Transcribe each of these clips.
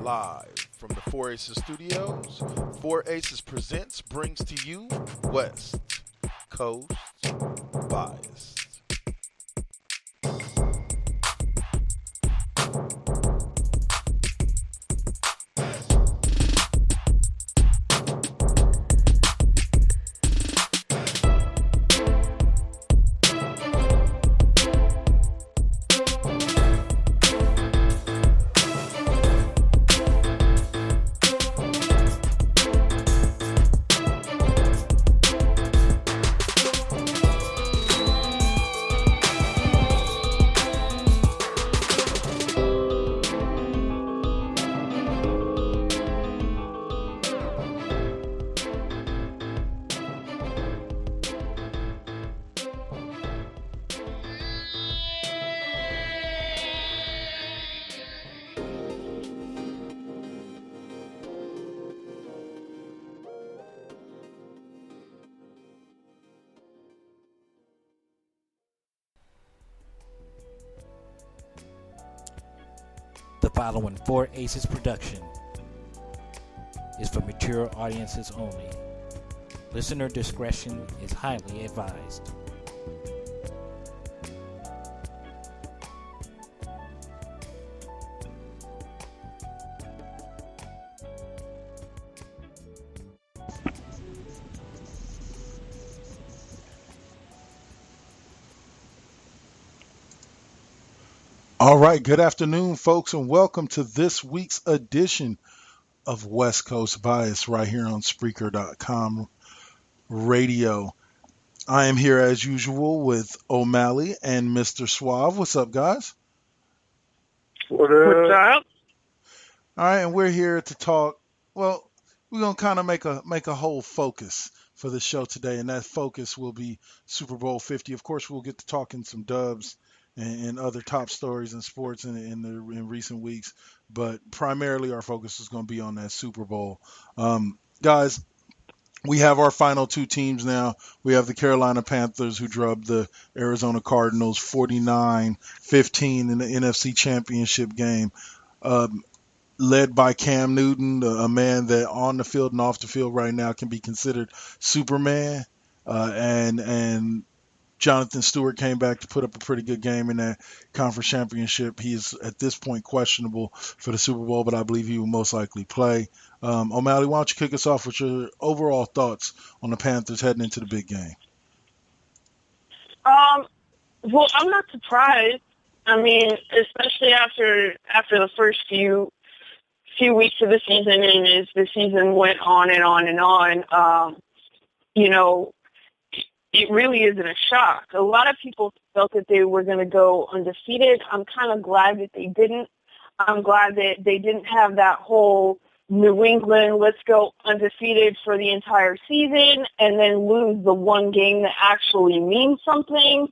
Live from the Four Aces Studios, Four Aces Presents brings to you West Coast Bias. The following Four Aces production is for mature audiences only. Listener discretion is highly advised. All right, good afternoon, folks, and welcome to this week's edition of West Coast Bias right here on Spreaker.com radio. I am here as usual with O'Malley and Mr. Suave. What's up, guys? What's up? All right, and we're here to talk. Well, we're gonna kind of make a whole focus for the show today, and that focus will be Super Bowl 50. Of course, we'll get to talking some dubs and other top stories in sports in recent weeks, but primarily our focus is going to be on that Super Bowl. Guys, we have our final two teams now. We have the Carolina Panthers, who drubbed the Arizona Cardinals 49-15 in the NFC Championship game, led by Cam Newton, a man that on the field and off the field right now can be considered Superman, and Jonathan Stewart came back to put up a pretty good game in that conference championship. He is at this point questionable for the Super Bowl, but I believe he will most likely play. O'Malley, why don't you kick us off with your overall thoughts on the Panthers heading into the big game? Well, I'm not surprised. I mean, especially after the first few weeks of the season, and as the season went on and on and on, it really isn't a shock. A lot of people felt that they were going to go undefeated. I'm kind of glad that they didn't. I'm glad that they didn't have that whole New England, let's go undefeated for the entire season and then lose the one game that actually means something.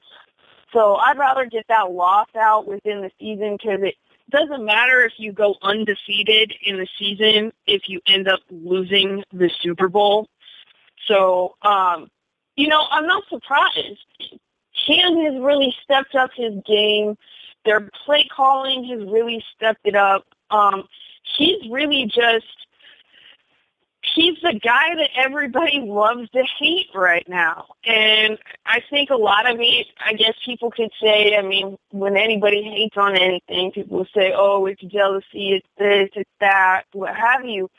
So I'd rather get that loss out within the season, because it doesn't matter if you go undefeated in the season if you end up losing the Super Bowl. So, I'm not surprised. Cam has really stepped up his game. Their play calling has really stepped it up. He's the guy that everybody loves to hate right now. And I think a lot of it, I guess people could say, I mean, when anybody hates on anything, people will say, oh, it's jealousy, it's this, it's that, what have you.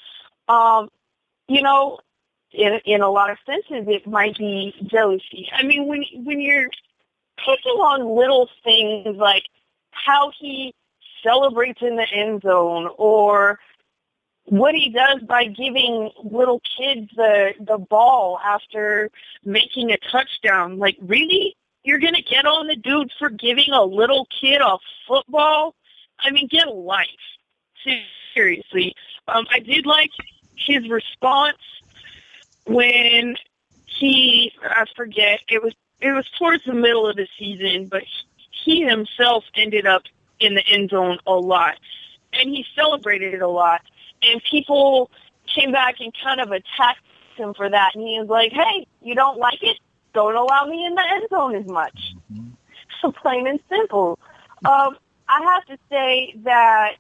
In a lot of senses, it might be jealousy. I mean, when you're picking on little things like how he celebrates in the end zone, or what he does by giving little kids the ball after making a touchdown, like, really? You're going to get on the dude for giving a little kid a football? I mean, get a life. Seriously. I did like his response when I forget, it was towards the middle of the season, but he himself ended up in the end zone a lot, and he celebrated it a lot, and people came back and kind of attacked him for that, and he was like, hey, you don't like it? Don't allow me in the end zone as much. So plain and simple. I have to say that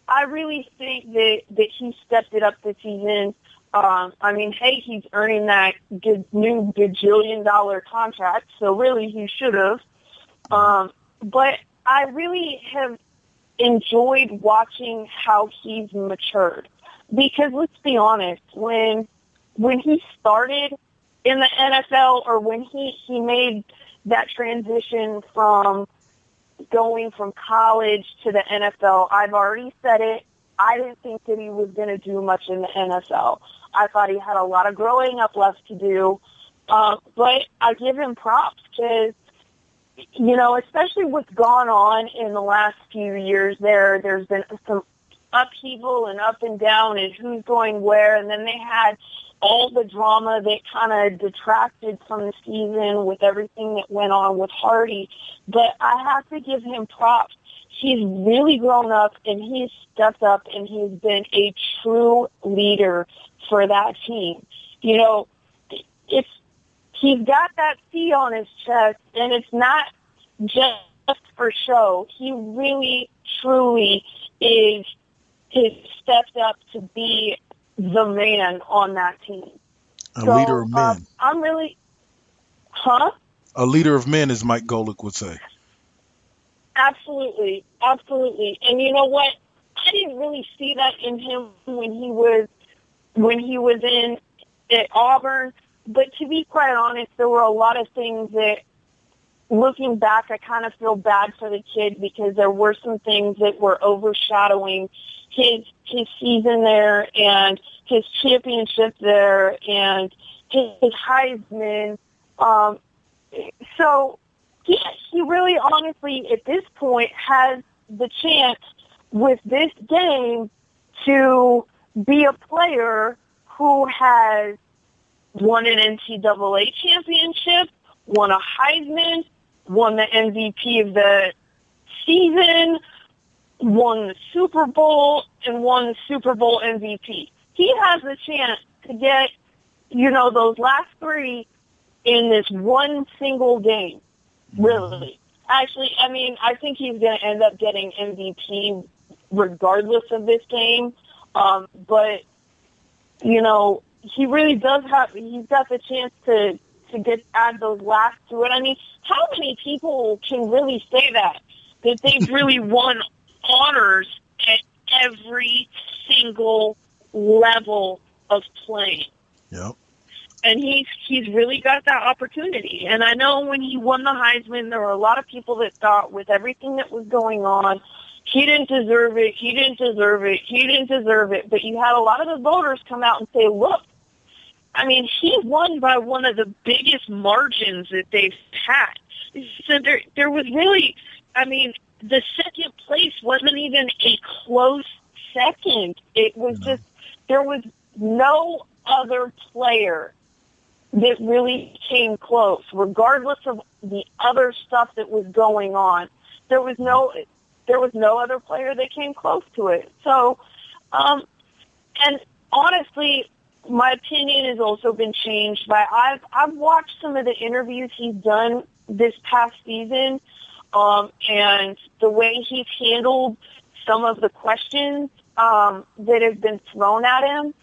I really think that he stepped it up this season. I mean, hey, he's earning that new gajillion-dollar contract, so really he should have. But I really have enjoyed watching how he's matured. Because let's be honest, when he started in the NFL, or when he made that transition from going from college to the NFL, I've already said it, I didn't think that he was going to do much in the NFL. I thought he had a lot of growing up left to do. But I give him props because, you know, especially what's gone on in the last few years there's been some upheaval and up and down and who's going where, and then they had all the drama that kind of detracted from the season with everything that went on with Hardy. But I have to give him props. He's really grown up, and he's stepped up, and he's been a true leader for that team. You know, he's got that C on his chest, and it's not just for show. He really, truly is stepped up to be the man on that team. A leader of men. I'm really, A leader of men, as Mike Golick would say. Absolutely, absolutely. And you know what? I didn't really see that in him when he was in at Auburn. But to be quite honest, there were a lot of things that, looking back, I kind of feel bad for the kid because there were some things that were overshadowing his season there and his championship there and his Heisman. So he really honestly at this point has the chance with this game to be a player who has won an NCAA championship, won a Heisman, won the MVP of the season, won the Super Bowl, and won the Super Bowl MVP. He has the chance to get, you know, those last three in this one single game, really. Actually, I mean, I think he's going to end up getting MVP regardless of this game. But, you know, he really does he's got the chance to add those last to it. I mean, how many people can really say that they've really won honors at every single level of playing? Yep. And he's really got that opportunity. And I know when he won the Heisman, there were a lot of people that thought with everything that was going on, he didn't deserve it, he didn't deserve it, he didn't deserve it. But you had a lot of the voters come out and say, look, I mean, he won by one of the biggest margins that they've had. So there was really, I mean, the second place wasn't even a close second. It was just, there was no other player that really came close, regardless of the other stuff that was going on. There was no other player that came close to it. So, and honestly, my opinion has also been changed by I've watched some of the interviews he's done this past season, and the way he's handled some of the questions that have been thrown at him.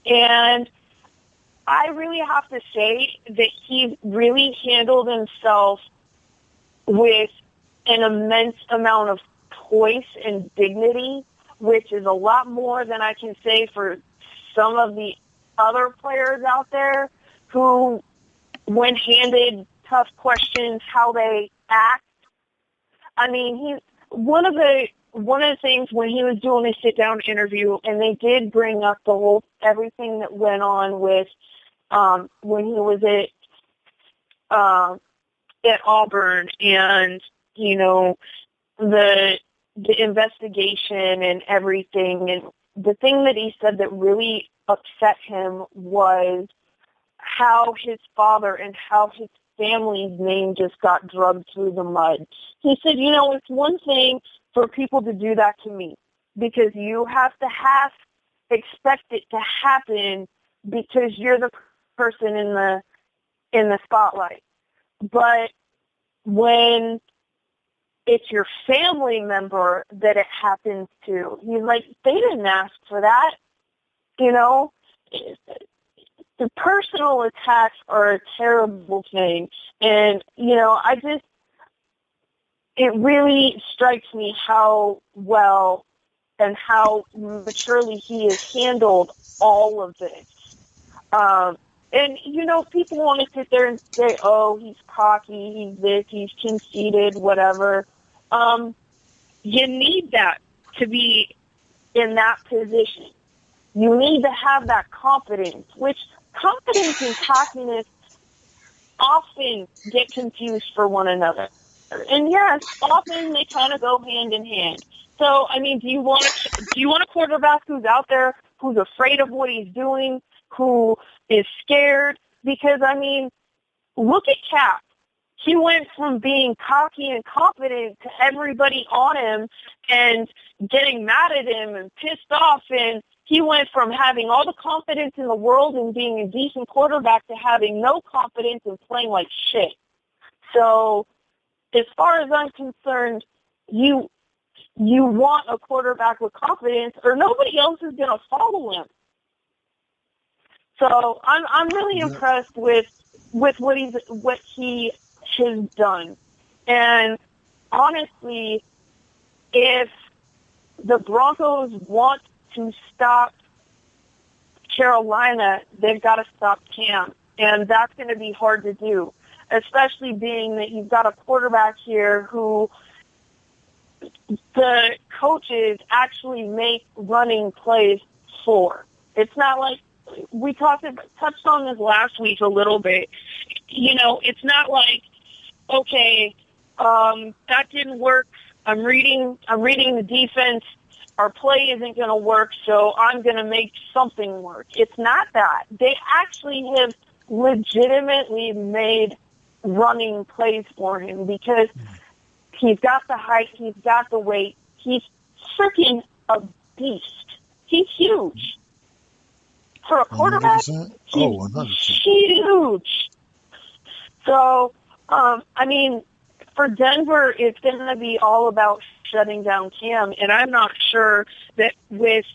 And I really have to say that he's really handled himself with an immense amount of poise and dignity, which is a lot more than I can say for some of the other players out there who, when handed tough questions, how they act. I mean, he's one of the things when he was doing a sit-down interview, and they did bring up the whole everything that went on with when he was at Auburn, and you know the investigation and everything. And the thing that he said that really upset him was how his father and how his family's name just got drugged through the mud. He said, you know, it's one thing for people to do that to me because you have to expect it to happen because you're the person in the spotlight. But when it's your family member that it happens to. He's like, they didn't ask for that. You know, the personal attacks are a terrible thing. And, you know, it really strikes me how well and how maturely he has handled all of this. And, you know, people want to sit there and say, oh, he's cocky, he's this, he's conceited, whatever. You need that to be in that position. You need to have that confidence, which confidence and cockiness often get confused for one another. And yes, often they kind of go hand in hand. So, I mean, do you want a quarterback who's out there, who's afraid of what he's doing, who is scared? Because, I mean, look at Cap. He went from being cocky and confident to everybody on him and getting mad at him and pissed off. And he went from having all the confidence in the world and being a decent quarterback to having no confidence and playing like shit. So, as far as I'm concerned, you want a quarterback with confidence, or nobody else is going to follow him. So I'm really impressed with what he has done. And honestly, if the Broncos want to stop Carolina, they've got to stop Cam, and that's going to be hard to do, especially being that you've got a quarterback here who the coaches actually make running plays for. It's not like we touched on this last week a little bit. You know, it's not like, okay, that didn't work. I'm reading the defense. Our play isn't going to work, so I'm going to make something work. It's not that. They actually have legitimately made running plays for him because he's got the height, he's got the weight, he's freaking a beast. He's huge. For a quarterback, 100%? he's 100%. huge. So, I mean, for Denver, it's going to be all about shutting down Cam, and I'm not sure that with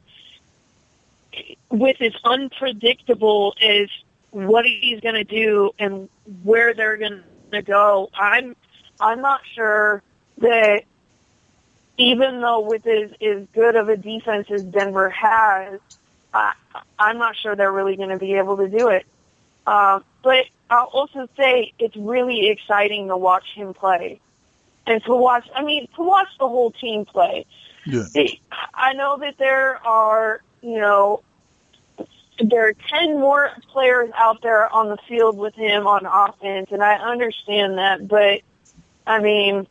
as unpredictable as what he's going to do and where they're going to go, I'm not sure that even though with as good of a defense as Denver has, I'm not sure they're really going to be able to do it. But I'll also say it's really exciting to watch him play and to watch the whole team play. Yeah. I know that there are 10 more players out there on the field with him on offense, and I understand that, but, I mean,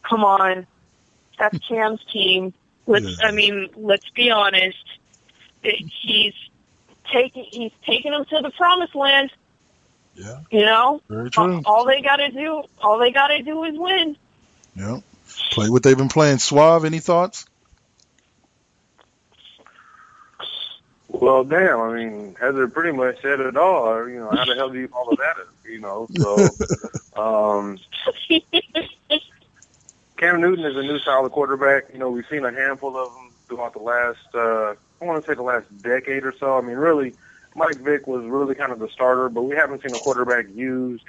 come on. That's Cam's team. Let's be honest. He's taking them to the promised land. Yeah. You know? Very true. All they gotta do is win. Yeah. Play what they've been playing. Suave, any thoughts? Well, damn, I mean, Heather pretty much said it all. You know, how the hell do you follow that? You know, so Cam Newton is a new solid quarterback. You know, we've seen a handful of them throughout the last, I want to say the last decade or so. I mean, really, Mike Vick was really kind of the starter, but we haven't seen a quarterback used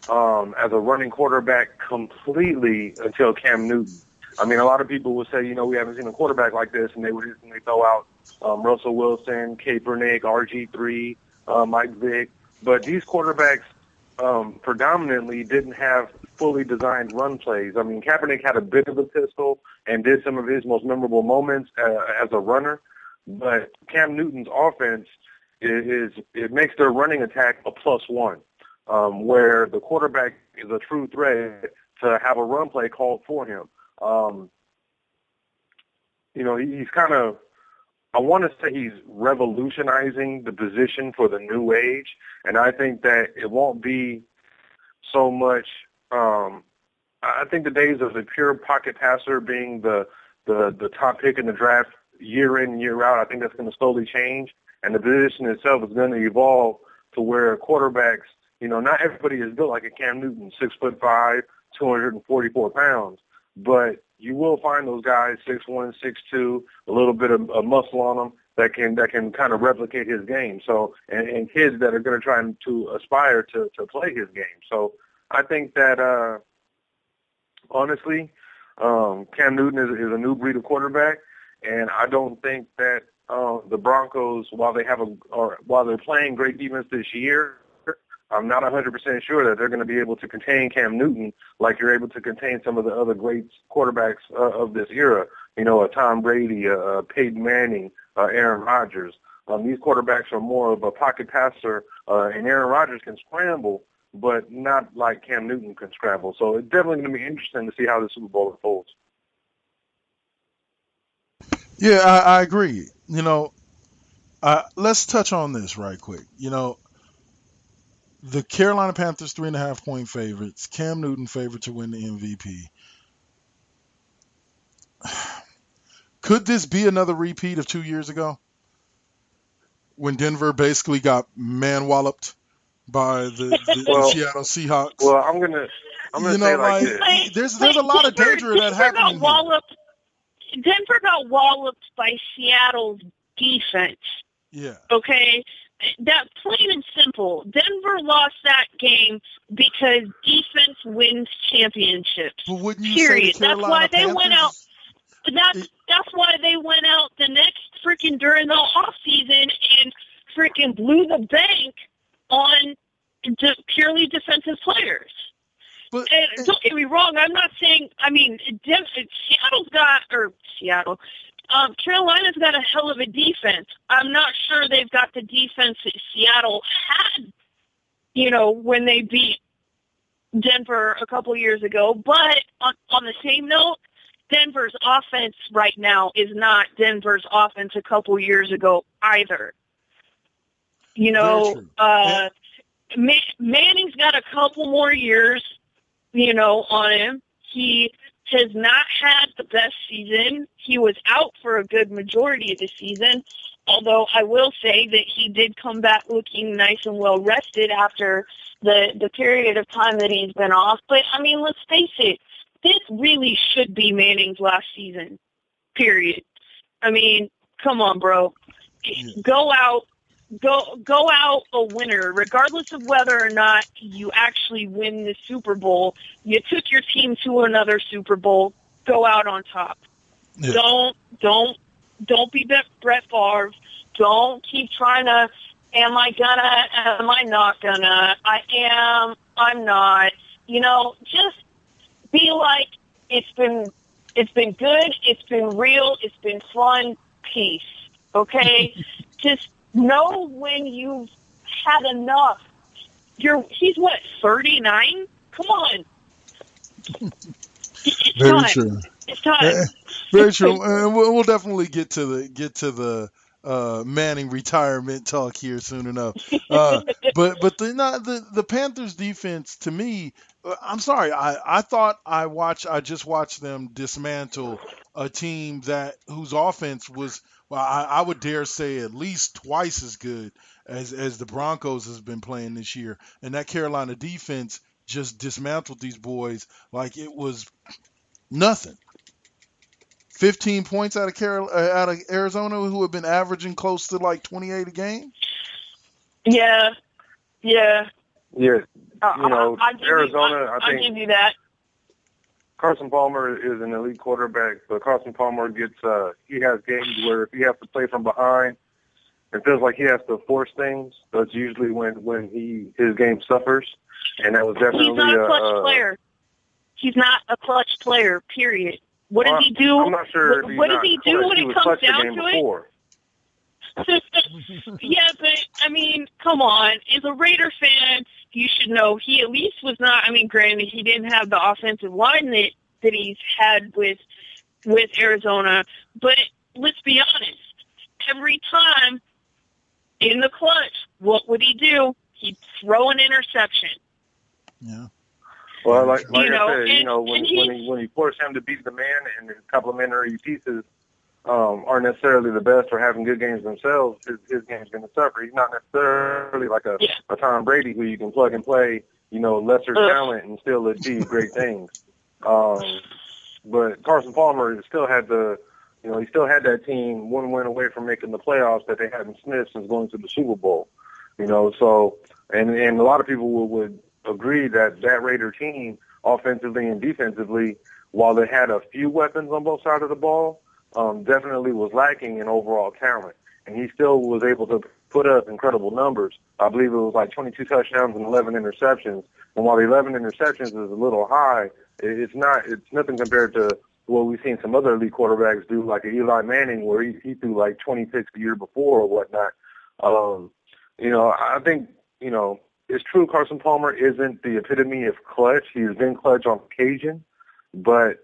as a running quarterback completely until Cam Newton. I mean, a lot of people would say, you know, we haven't seen a quarterback like this, and they would instantly throw out Russell Wilson, Kaepernick, RG3, Mike Vick. But these quarterbacks predominantly didn't have fully designed run plays. I mean, Kaepernick had a bit of a pistol and did some of his most memorable moments as a runner. But Cam Newton's offense it makes their running attack a +1, where the quarterback is a true threat to have a run play called for him. You know, he's kind of, I want to say he's revolutionizing the position for the new age, and I think that it won't be so much, I think the days of the pure pocket passer being the top pick in the draft year in, year out, I think that's going to slowly change, and the position itself is going to evolve to where quarterbacks, you know, not everybody is built like a Cam Newton, 6'5", 244 pounds. but you will find those guys 6'1", 6'2", a little bit of muscle on them that can kind of replicate his game. So and kids that are going to try to aspire to play his game. So I think that honestly, Cam Newton is a new breed of quarterback, and I don't think that the Broncos, while they're playing great defense this year, I'm not 100% sure that they're going to be able to contain Cam Newton like you're able to contain some of the other great quarterbacks of this era. You know, a Tom Brady, Peyton Manning, Aaron Rodgers. These quarterbacks are more of a pocket passer, and Aaron Rodgers can scramble, but not like Cam Newton can scramble. So it's definitely going to be interesting to see how the Super Bowl unfolds. Yeah, I agree. You know, let's touch on this right quick. You know, the Carolina Panthers 3.5-point favorites. Cam Newton favored to win the MVP. Could this be another repeat of 2 years ago, when Denver basically got man-walloped by the Seattle Seahawks? Well, I'm gonna say like this. There's a lot of danger in that happening. Denver got walloped by Seattle's defense. Yeah. Okay? That plain and simple. Denver lost that game because defense wins championships. But wouldn't you period. say the Carolina That's why they Panthers, went out. That's why they went out the next freaking during the off season and freaking blew the bank on purely defensive players. But, and don't get me wrong. I'm not saying. I mean, Carolina's got a hell of a defense. I'm not sure they've got the defense that Seattle had, you know, when they beat Denver a couple years ago. But on the same note, Denver's offense right now is not Denver's offense a couple years ago either. You know, Manning's got a couple more years, you know, on him. He has not had the best season. He was out for a good majority of the season, although I will say that he did come back looking nice and well rested after the period of time that he's been off. But, I mean, let's face it, this really should be Manning's last season, period. I mean, come on, bro. Go out a winner, regardless of whether or not you actually win the Super Bowl. You took your team to another Super Bowl. Go out on top. Yeah. Don't be Brett Favre. Don't keep trying to, am I gonna, am I not gonna, I am, I'm not. You know, just be like, it's been good, it's been real, it's been fun, peace. Okay? Just know when you've had enough. He's what, 39? Come on. It's Very time. true. It's time. Very true. And we'll definitely get to the Manning retirement talk here soon enough. But the Panthers defense, to me, I'm sorry. I thought I just watched them dismantle a team whose offense was, well, I would dare say at least twice as good as the Broncos has been playing this year. And that Carolina defense just dismantled these boys like it was nothing. 15 points out of Arizona, who have been averaging close to like 28 a game. Yeah. You know, Arizona, I think. I'll give you that. Carson Palmer is an elite quarterback, but Carson Palmer he has games where if he has to play from behind, it feels like he has to force things. That's usually when his game suffers, and that was definitely He's not a clutch player. He's not a clutch player, period. What does he do? I'm not sure. What does he do when it comes down to it? Yeah, but, I mean, come on. As a Raider fan, you should know he at least was not, I mean, granted, he didn't have the offensive line that he's had with Arizona, but let's be honest. Every time in the clutch, what would he do? He'd throw an interception. Yeah. Well, like I said, when you force him to beat the man and his complementary pieces aren't necessarily the best or having good games themselves, his game's going to suffer. He's not necessarily like a Tom Brady who you can plug and play, lesser talent and still achieve great things. but Carson Palmer still had he still had that team one win away from making the playoffs that they hadn't sniffed since going to the Super Bowl. So and a lot of people would agree that Raider team, offensively and defensively, while they had a few weapons on both sides of the ball, definitely was lacking in overall talent. And he still was able to put up incredible numbers. I believe it was like 22 touchdowns and 11 interceptions. And while the 11 interceptions is a little high, it's nothing compared to what we've seen some other elite quarterbacks do, like Eli Manning, where he threw like 20 picks the year before or whatnot. I think, it's true Carson Palmer isn't the epitome of clutch. He's been clutch on occasion, but,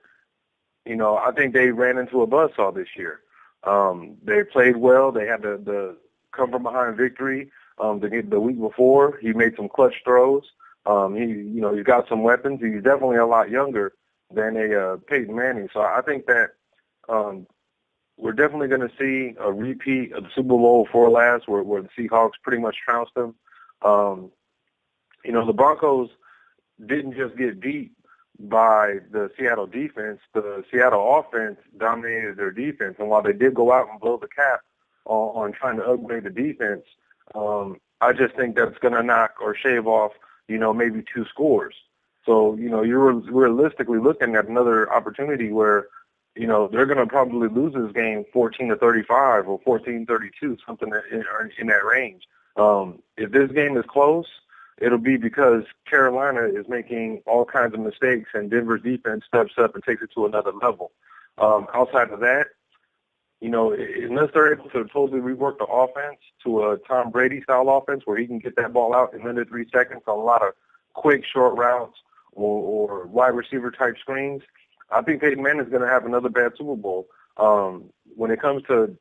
I think they ran into a buzzsaw this year. They played well. They had the come from behind victory the week before. He made some clutch throws. He's got some weapons. He's definitely a lot younger than a Peyton Manning. So I think that we're definitely going to see a repeat of the Super Bowl for last, where the Seahawks pretty much trounced them. The Broncos didn't just get beat by the Seattle defense. The Seattle offense dominated their defense, and while they did go out and blow the cap on trying to upgrade the defense, I just think that's going to knock or shave off, maybe 2 scores. So, you're realistically looking at another opportunity where, they're going to probably lose this game 14-35 or 14-32, something in that range. If this game is close, it'll be because Carolina is making all kinds of mistakes and Denver's defense steps up and takes it to another level. Outside of that, unless they're able to totally rework the offense to a Tom Brady-style offense where he can get that ball out in under 3 seconds on a lot of quick, short routes or wide receiver-type screens, I think Peyton Manning is going to have another bad Super Bowl. When it comes to,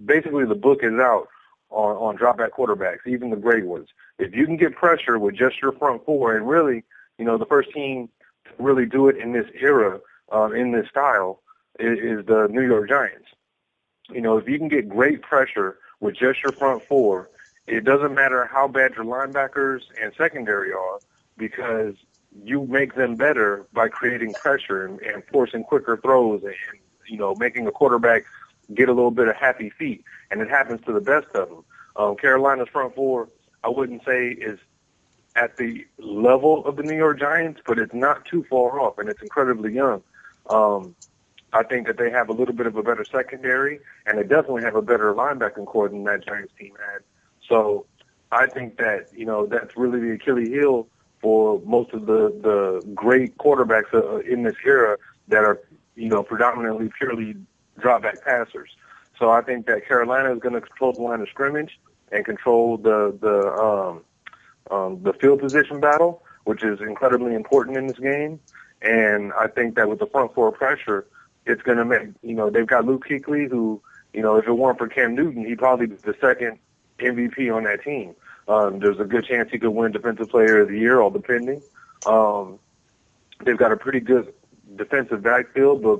basically the book is out on drop-back quarterbacks, even the great ones. If you can get pressure with just your front four, and really, the first team to really do it in this era, in this style, is the New York Giants. If you can get great pressure with just your front four, it doesn't matter how bad your linebackers and secondary are, because you make them better by creating pressure and forcing quicker throws and, making a quarterback get a little bit of happy feet. And it happens to the best of them. Carolina's front four, I wouldn't say is at the level of the New York Giants, but it's not too far off, and it's incredibly young. I think that they have a little bit of a better secondary, and they definitely have a better linebacking core than that Giants team had. So I think that, that's really the Achilles heel for most of the great quarterbacks in this era that are, predominantly purely drop-back passers. So I think that Carolina is going to control the line of scrimmage and control the field position battle, which is incredibly important in this game. And I think that with the front four pressure, it's going to make, they've got Luke Kuechly, who, if it weren't for Cam Newton, he'd probably be the second MVP on that team. There's a good chance he could win Defensive Player of the Year, all depending. They've got a pretty good defensive backfield, but,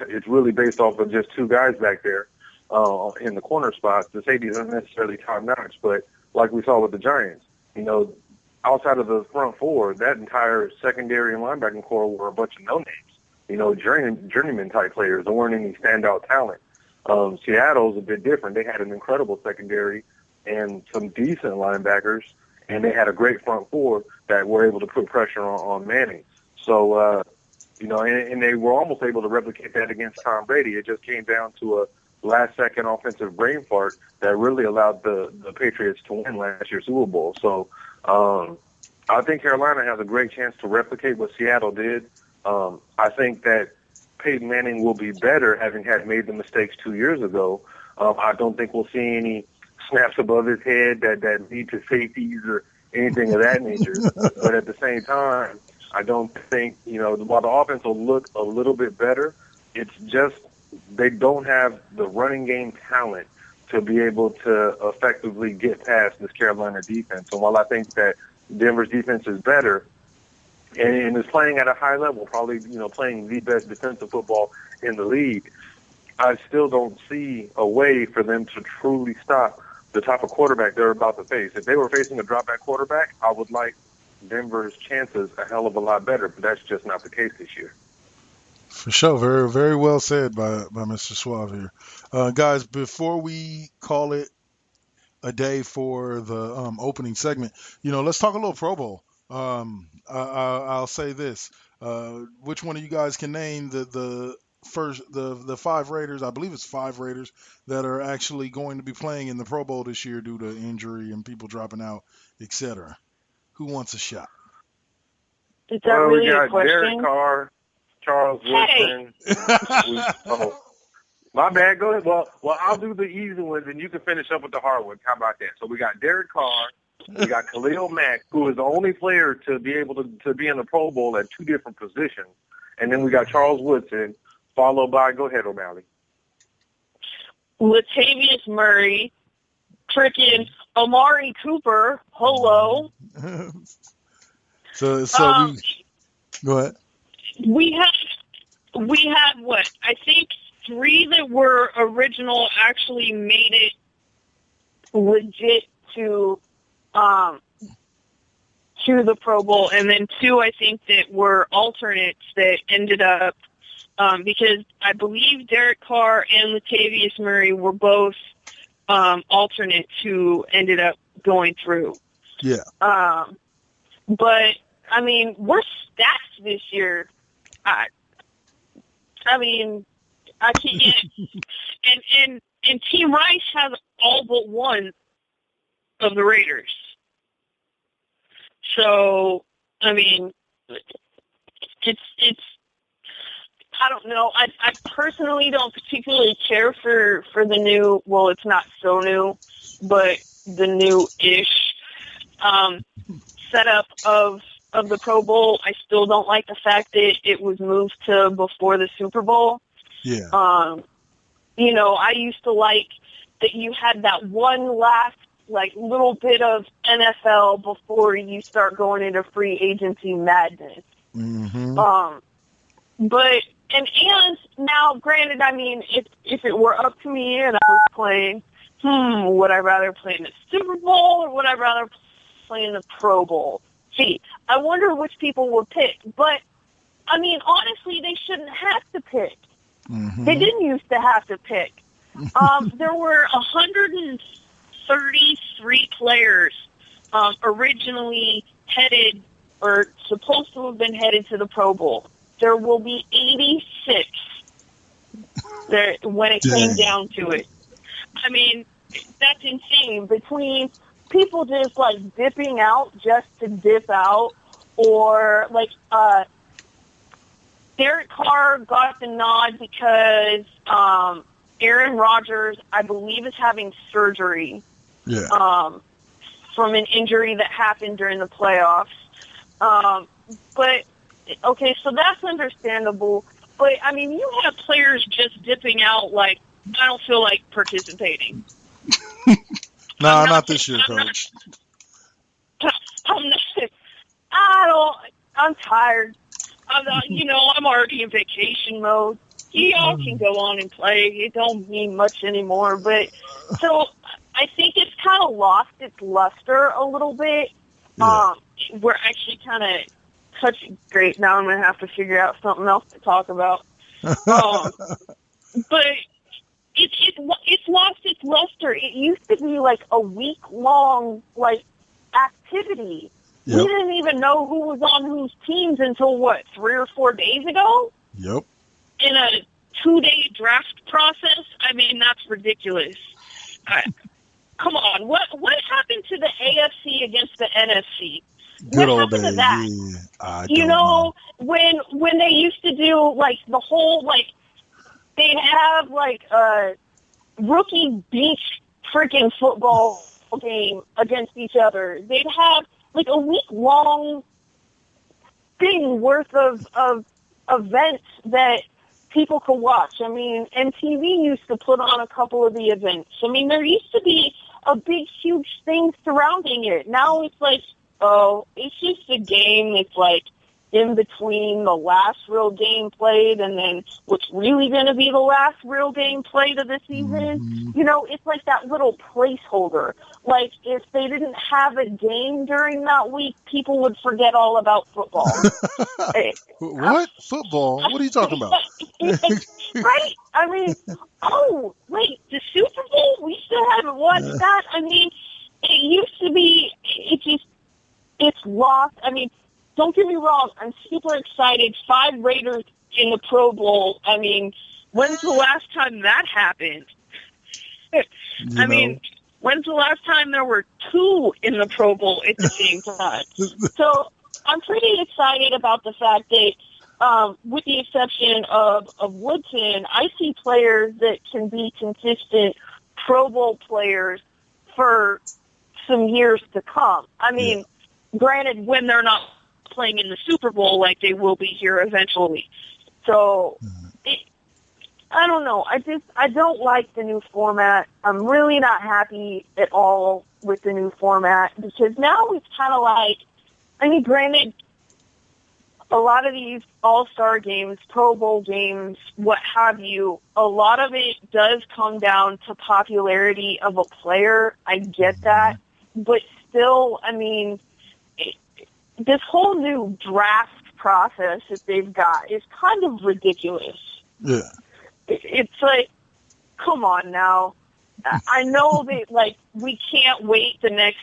it's really based off of just 2 guys back there in the corner spots. The safeties aren't necessarily top-notch, but like we saw with the Giants, outside of the front four, that entire secondary and linebacking core were a bunch of no-names, journeyman-type players. There weren't any standout talent. Seattle's a bit different. They had an incredible secondary and some decent linebackers, and they had a great front four that were able to put pressure on Manning. So, and they were almost able to replicate that against Tom Brady. It just came down to a last-second offensive brain fart that really allowed the Patriots to win last year's Super Bowl. So I think Carolina has a great chance to replicate what Seattle did. I think that Peyton Manning will be better having had made the mistakes 2 years ago. I don't think we'll see any snaps above his head that lead to safeties or anything of that nature. But at the same time, I don't think, while the offense will look a little bit better, it's just they don't have the running game talent to be able to effectively get past this Carolina defense. And while I think that Denver's defense is better and is playing at a high level, probably, playing the best defensive football in the league, I still don't see a way for them to truly stop the type of quarterback they're about to face. If they were facing a drop-back quarterback, I would like Denver's chances a hell of a lot better, but that's just not the case this year. For sure. Very, very well said by Mr. Suave here. Guys, before we call it a day for the opening segment, let's talk a little Pro Bowl. I'll say this. Which one of you guys can name the first the five Raiders? I believe it's five Raiders that are actually going to be playing in the Pro Bowl this year due to injury and people dropping out, etc. Who wants a shot? Is that really we got a question? Derek Carr, Charles Woodson. Oh, my bad. Go ahead. Well, I'll do the easy ones, and you can finish up with the hard ones. How about that? So we got Derek Carr. We got Khalil Mack, who is the only player to be able to be in the Pro Bowl at two different positions. And then we got Charles Woodson, followed by, go ahead, O'Malley. Latavius Murray, frickin' Amari Cooper, hello. So go ahead. We had what? I think 3 that were original actually made it legit to the Pro Bowl, and then 2 I think that were alternates that ended up because I believe Derek Carr and Latavius Murray were both alternates who ended up going through. Yeah. But I mean, we're stacked this year. I mean, I can't. and Team Rice has all but one of the Raiders. So, I mean, it's. I don't know. I personally don't particularly care for the new. Well, it's not so new, but the new-ish setup of the Pro Bowl. I still don't like the fact that it was moved to before the Super Bowl. Yeah. I used to like that you had that one last little bit of NFL before you start going into free agency madness. Mm-hmm. But now, granted, I mean, if it were up to me and I was playing, would I rather play in the Super Bowl or would I rather play in the Pro Bowl? Gee, I wonder which people would pick. But, I mean, honestly, they shouldn't have to pick. Mm-hmm. They didn't used to have to pick. There were 133 players originally headed or supposed to have been headed to the Pro Bowl. There will be 86 there when it came down to it. I mean, that's insane. Between people just dipping out just to dip out, or Derek Carr got the nod because Aaron Rodgers, I believe, is having surgery from an injury that happened during the playoffs. But okay, so that's understandable. But I mean, you have players just dipping out I don't feel like participating. No, not this year, Coach. I'm tired. I'm already in vacation mode. Y'all can go on and play. It don't mean much anymore. But so I think it's kind of lost its luster a little bit. Yeah. We're actually kind of touching. Great. Now I'm going to have to figure out something else to talk about. But it's lost its luster. It used to be a week-long activity. Yep. We didn't even know who was on whose teams until 3 or 4 days ago? Yep. In a 2-day draft process? I mean, that's ridiculous. Come on, what happened to the AFC against the NFC? Good what old happened days. to that? Yeah, when they used to do the whole they'd have a rookie beach freaking football game against each other. They'd have a week-long thing worth of events that people could watch. I mean, MTV used to put on a couple of the events. I mean, there used to be a big, huge thing surrounding it. Now it's it's just a game that's in between the last real game played and then what's really going to be the last real game played of the season. You know, it's like that little placeholder. Like, if they didn't have a game during that week, people would forget all about football. What? Football? What are you talking about? Right? I mean, oh, wait, the Super Bowl? We still haven't watched that? I mean, it used to be, it's lost. I mean, don't get me wrong, I'm super excited. 5 Raiders in the Pro Bowl. I mean, when's the last time that happened? I mean, when's the last time there were 2 in the Pro Bowl at the same time? So I'm pretty excited about the fact that, with the exception of Woodson, I see players that can be consistent Pro Bowl players for some years to come. I mean, granted, when they're not playing in the Super Bowl like they will be here eventually. So, I don't know. I don't like the new format. I'm really not happy at all with the new format because now it's kind of like, I mean, granted, a lot of these all-star games, Pro Bowl games, what have you, a lot of it does come down to popularity of a player. I get that. But still, I mean, this whole new draft process that they've got is kind of ridiculous. Yeah. It's like, come on now. I know that, like, we can't wait the next,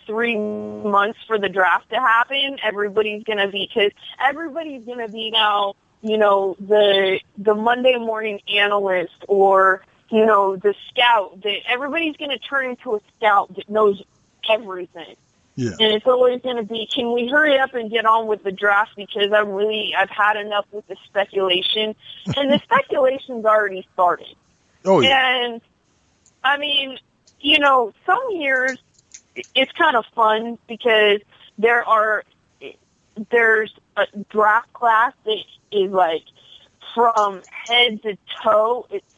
3 months for the draft to happen. Everybody's going to be now, you know, the Monday morning analyst or, you know, the scout. That everybody's going to turn into a scout that knows everything. Yeah. And it's always going to be, can we hurry up and get on with the draft because I've had enough with the speculation. And the speculation's already started. Oh, yeah. And, I mean, you know, some years it's kind of fun because there's a draft class that is, like, from head to toe, it's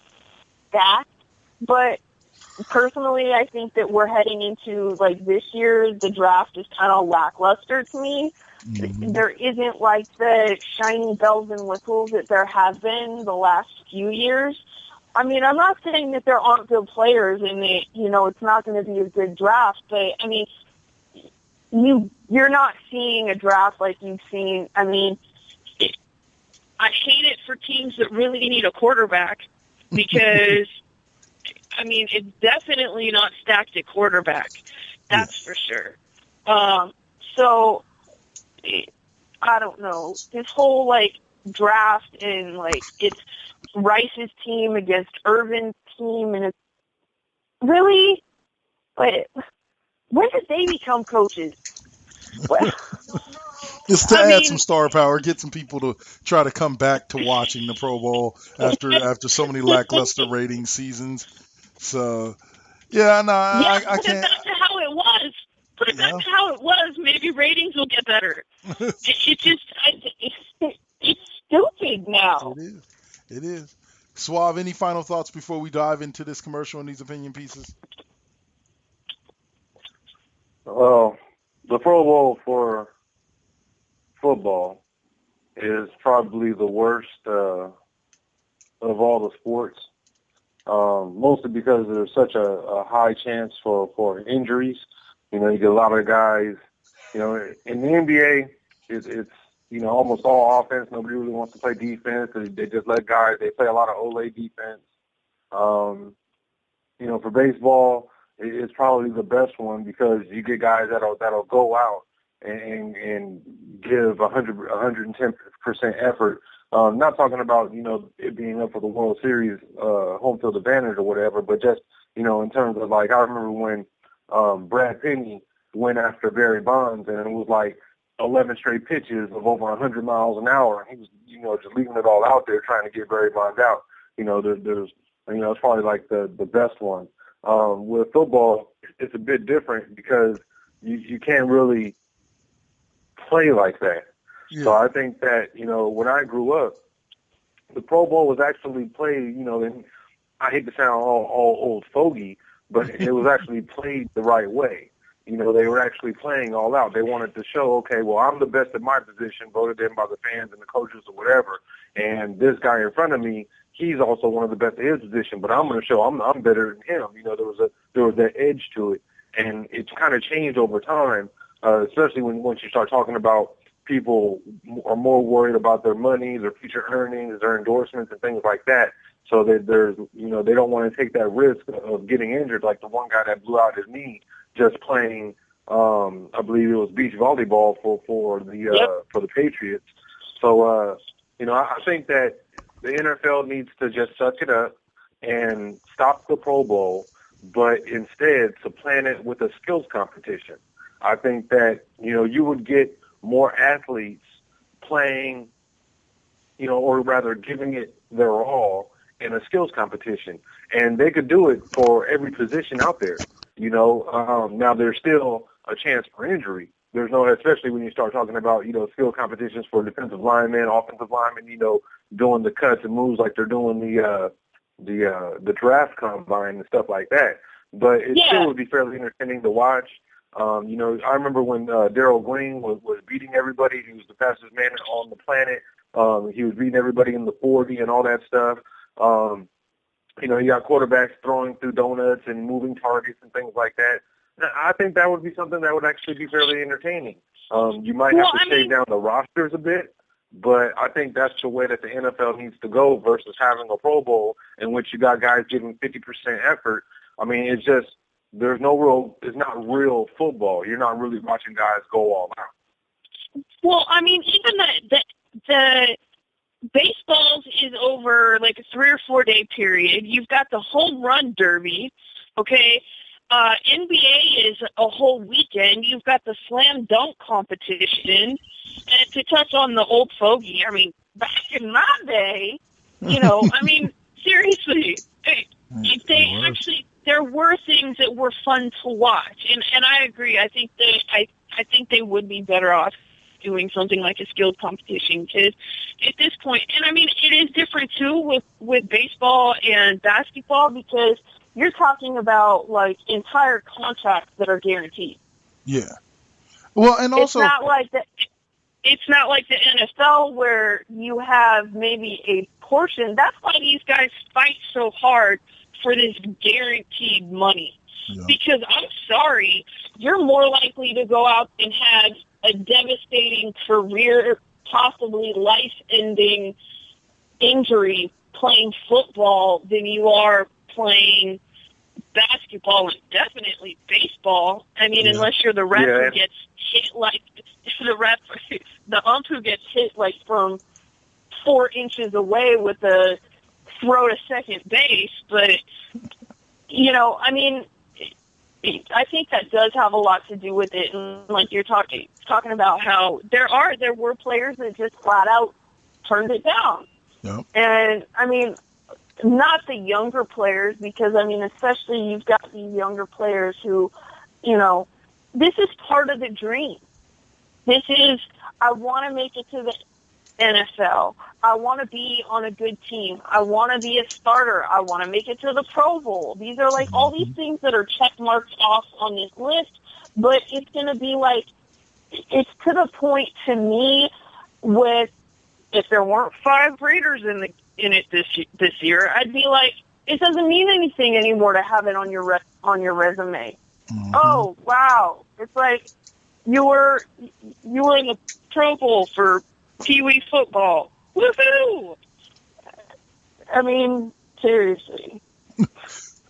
stacked. But personally, I think that we're heading into, like, this year, the draft is kind of lackluster to me. There isn't, like, the shiny bells and whistles that there have been the last few years. I mean, I'm not saying that there aren't good players and that, you know, it's not going to be a good draft, but, I mean, you're not seeing a draft like you've seen. I mean, I hate it for teams that really need a quarterback because, I mean, it's definitely not stacked at quarterback. That's for sure. So, I don't know. This whole, like, draft and, like, it's Rice's team against Irvin's team, and it's really, like, when did they become coaches? Well, Just to add some star power, get some people to try to come back to watching the Pro Bowl after so many lackluster rating seasons. So, yeah, no, I can't. Put it back to how it was. Put it back to how it was. Maybe ratings will get better. It's stupid now. It is. Suave, any final thoughts before we dive into this commercial and these opinion pieces? Well, the Pro Bowl for football is probably the worst of all the sports, mostly because there's such a high chance for injuries. You know, you get a lot of guys, you know, in the NBA, it's you know, almost all offense. Nobody really wants to play defense. They just let guys, they play a lot of Ole defense. You know, for baseball, it's probably the best one because you get guys that'll go out and give 110% effort. Not talking about, you know, it being up for the World Series, home field advantage or whatever, but just, you know, in terms of, like, I remember when Brad Penny went after Barry Bonds and it was like 11 straight pitches of over 100 miles an hour. And he was, you know, just leaving it all out there trying to get Barry Bonds out. You know, there's you know, it's probably like the best one. With football, it's a bit different because you can't really play like that. Yeah. So I think that, you know, when I grew up, the Pro Bowl was actually played, you know, and I hate to sound all old fogey, but it was actually played the right way. They were actually playing all out. They wanted to show, okay, well, I'm the best at my position, voted in by the fans and the coaches or whatever. And this guy in front of me, he's also one of the best at his position, but I'm going to show I'm better than him. There was that edge to it, and it's kind of changed over time, especially once you start talking about people are more worried about their money, their future earnings, their endorsements, and things like that. So that they don't want to take that risk of getting injured, like the one guy that blew out his knee just playing, I believe it was beach volleyball for the Patriots. So, I think that the NFL needs to just suck it up and stop the Pro Bowl, but instead supplant it with a skills competition. I think that, you would get more athletes playing, or rather giving it their all in a skills competition. And they could do it for every position out there. Now there's still a chance for injury. There's no, especially when you start talking about, skill competitions for defensive linemen, offensive linemen, doing the cuts and moves like they're doing the draft combine and stuff like that. But it still would be fairly entertaining to watch. I remember when Darryl Green was beating everybody. He was the fastest man on the planet. He was beating everybody in the 40 and all that stuff. You got quarterbacks throwing through donuts and moving targets and things like that. I think that would be something that would actually be fairly entertaining. You might have to shave down the rosters a bit, but I think that's the way that the NFL needs to go versus having a Pro Bowl in which you got guys giving 50% effort. I mean, it's not real football. You're not really watching guys go all out. Well, I mean, even the baseball is over like a 3 or 4 day period. You've got the home run derby, okay? NBA is a whole weekend. You've got the slam dunk competition. And to touch on the old fogey, I mean, back in my day, seriously, there were things that were fun to watch, and I agree. I think they would be better off doing something like a skills competition, because at this point, and I mean, it is different too with baseball and basketball, because you're talking about like entire contracts that are guaranteed. Yeah. Well, and also it's not like the NFL where you have maybe a portion. That's why these guys fight so hard for this guaranteed money. Yeah. Because I'm sorry, you're more likely to go out and have a devastating career, possibly life-ending injury playing football than you are playing basketball and definitely baseball. I mean, unless you're the ref who gets hit like the ump who gets hit like from 4 inches away with a throw to second base. But, I mean, I think that does have a lot to do with it. And like you're talking about how there were players that just flat out turned it down. Yep. And I mean, not the younger players, because I mean, especially you've got these younger players who, this is part of the dream. This is, I want to make it to the NFL. I want to be on a good team. I want to be a starter. I want to make it to the Pro Bowl. These are like all these things that are check marks off on this list, but it's going to be like, it's to the point to me with, if there weren't 5 Raiders in it this year, I'd be like, it doesn't mean anything anymore to have it on your resume. Mm-hmm. Oh, wow. It's like you were in the Pro Bowl for Pee Wee football. Woohoo! I mean, seriously.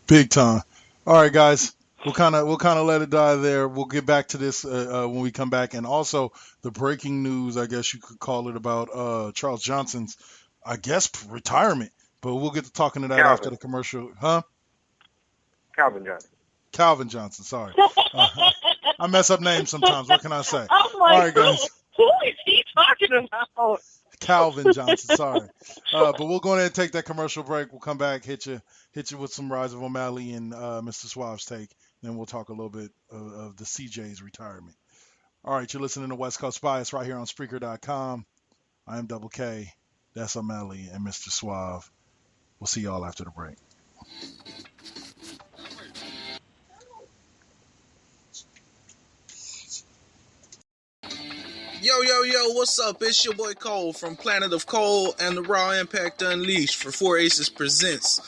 Big time. All right, guys. We'll kind of let it die there. We'll get back to this when we come back, and also the breaking news, I guess you could call it, about Charles Johnson's, I guess, retirement. But we'll get to talking to that after the commercial, huh? Calvin Johnson. Sorry, I mess up names sometimes. What can I say? Oh my God, guys. Who is he talking about? Calvin Johnson. Sorry, but we'll go ahead and take that commercial break. We'll come back, hit you with some Rise of O'Malley and Mr. Suave's take. Then we'll talk a little bit of the CJ's retirement. All right, you're listening to West Coast Bias right here on Spreaker.com. I am Double K. That's O'Malley and Mr. Suave. We'll see y'all after the break. Yo, what's up? It's your boy Cole from Planet of Cole and the Raw Impact Unleashed for 4 Aces Presents.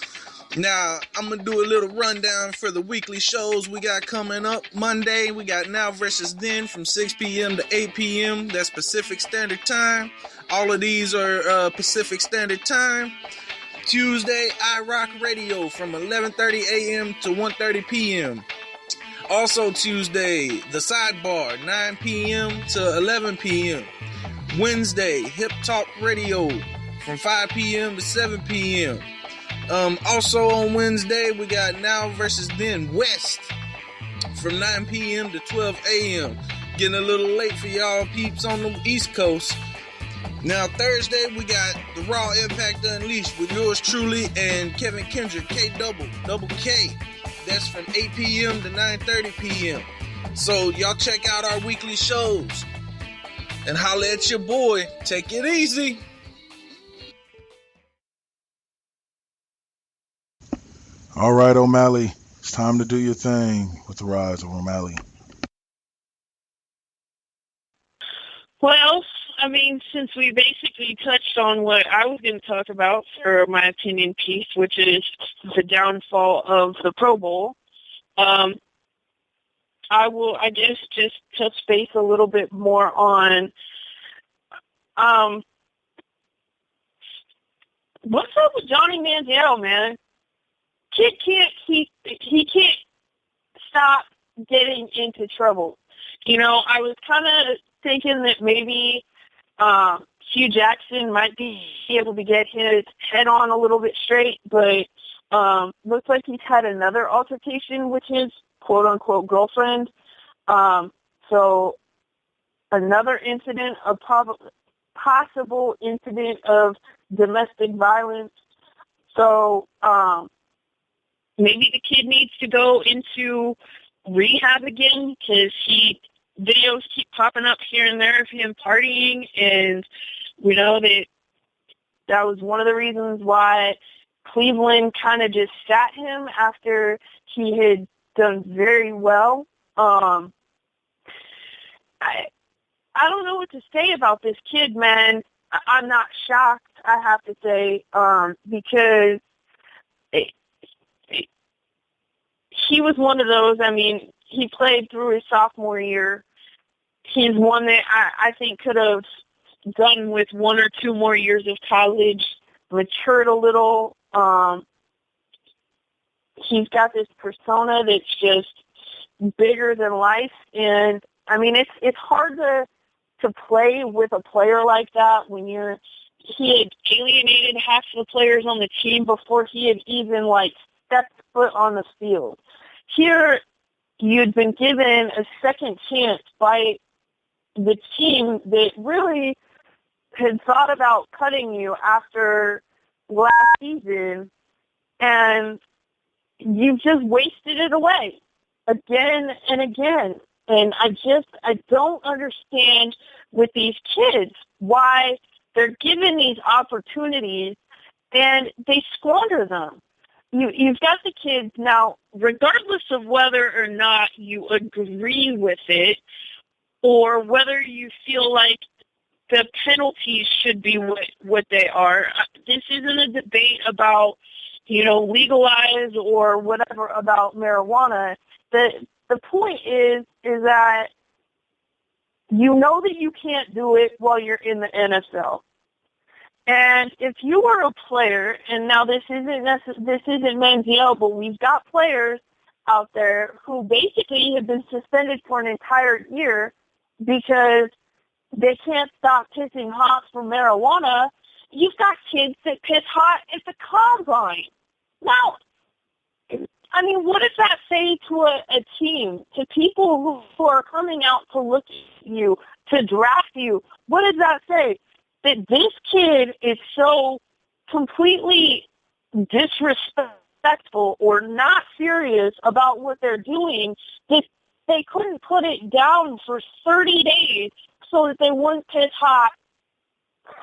Now, I'm going to do a little rundown for the weekly shows we got coming up. Monday, we got Now vs. Then from 6 p.m. to 8 p.m. That's Pacific Standard Time. All of these are Pacific Standard Time. Tuesday, iRock Radio from 11:30 a.m. to 1:30 p.m. Also Tuesday, The Sidebar, 9 p.m. to 11 p.m. Wednesday, Hip Talk Radio from 5 p.m. to 7 p.m. Also on Wednesday, we got Now vs. Then West from 9 p.m. to 12 a.m. Getting a little late for y'all peeps on the East Coast. Now Thursday, we got the Raw Impact Unleashed with yours truly and Kevin Kendrick, Double K. That's from 8 p.m. to 9:30 p.m. So y'all check out our weekly shows and holla at your boy. Take it easy. All right, O'Malley, it's time to do your thing with the Rise of O'Malley. Well, I mean, since we basically touched on what I was going to talk about for my opinion piece, which is the downfall of the Pro Bowl, I guess just touch base a little bit more on what's up with Johnny Manziel, man? He can't stop getting into trouble. You know, I was kind of thinking that maybe Hugh Jackson might be able to get his head on a little bit straight, but looks like he's had another altercation with his quote-unquote girlfriend. So another incident, a possible incident of domestic violence. So maybe the kid needs to go into rehab again because videos keep popping up here and there of him partying, and we know that was one of the reasons why Cleveland kind of just sat him after he had done very well. I don't know what to say about this kid, man. I'm not shocked, I have to say, because he was one of those, I mean, he played through his sophomore year. He's one that I think could have done with 1 or 2 more years of college, matured a little. He's got this persona that's just bigger than life, and I mean it's hard to play with a player like that when he had alienated half the players on the team before he had even stepped foot on the field. Here, you'd been given a second chance by the team that really had thought about cutting you after last season, and you just wasted it away again and again. And I don't understand with these kids why they're given these opportunities and they squander them. You've got the kids now, regardless of whether or not you agree with it or whether you feel like the penalties should be what they are. This isn't a debate about, legalize or whatever about marijuana. The point is that you know that you can't do it while you're in the NFL. And if you are a player, and now this isn't Manziel, but we've got players out there who basically have been suspended for an entire year because they can't stop pissing hot for marijuana. You've got kids that piss hot at the combine. Now, I mean, what does that say to a team, to people who are coming out to look at you, to draft you? What does that say? That this kid is so completely disrespectful or not serious about what they're doing that they couldn't put it down for 30 days so that they wouldn't piss hot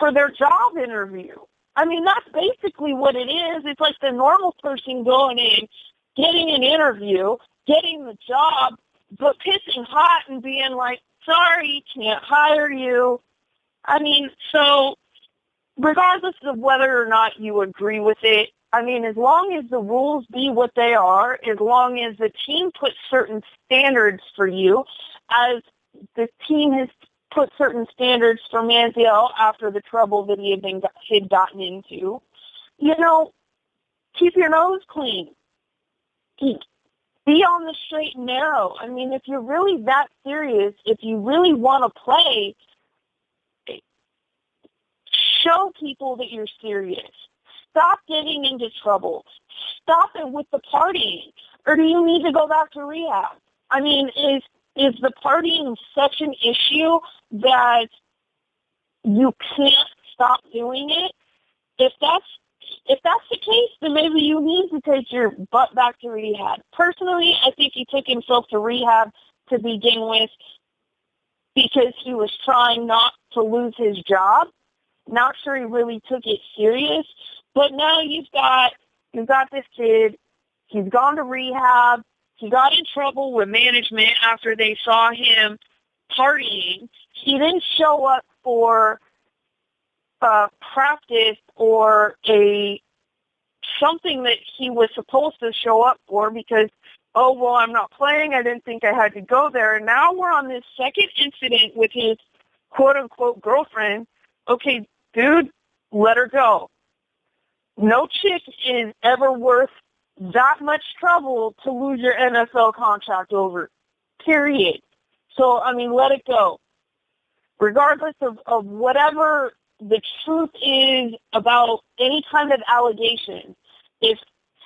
for their job interview. I mean, that's basically what it is. It's like the normal person going in, getting an interview, getting the job, but pissing hot and being like, sorry, can't hire you. I mean, so regardless of whether or not you agree with it, I mean, as long as the rules be what they are, as long as the team puts certain standards for you, as the team has put certain standards for Manziel after the trouble that he had gotten into, keep your nose clean. Be on the straight and narrow. I mean, if you're really that serious, if you really want to play, show people that you're serious. Stop getting into trouble. Stop it with the partying. Or do you need to go back to rehab? I mean, is the partying such an issue that you can't stop doing it? If that's the case, then maybe you need to take your butt back to rehab. Personally, I think he took himself to rehab to begin with because he was trying not to lose his job. Not sure he really took it serious. But now you've got this kid. He's gone to rehab. He got in trouble with management after they saw him partying. He didn't show up for practice or something that he was supposed to show up for because, oh, well, I'm not playing. I didn't think I had to go there. And now we're on this second incident with his quote-unquote girlfriend. Okay, dude, let her go. No chick is ever worth that much trouble to lose your NFL contract over, period. So, I mean, let it go. Regardless of whatever the truth is about any kind of allegation, if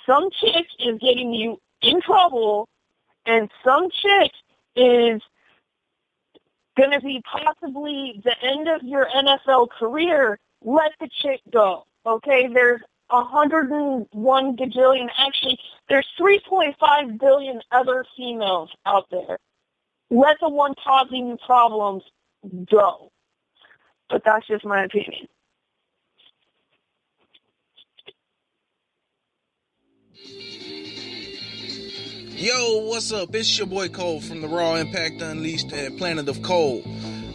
some chick is getting you in trouble and some chick is going to be possibly the end of your NFL career, let the chick go, okay? There's 101 gajillion, actually, there's 3.5 billion other females out there. Let the one causing you problems go. But that's just my opinion. Yo, what's up? It's your boy Cole from the Raw Impact Unleashed at Planet of Cole.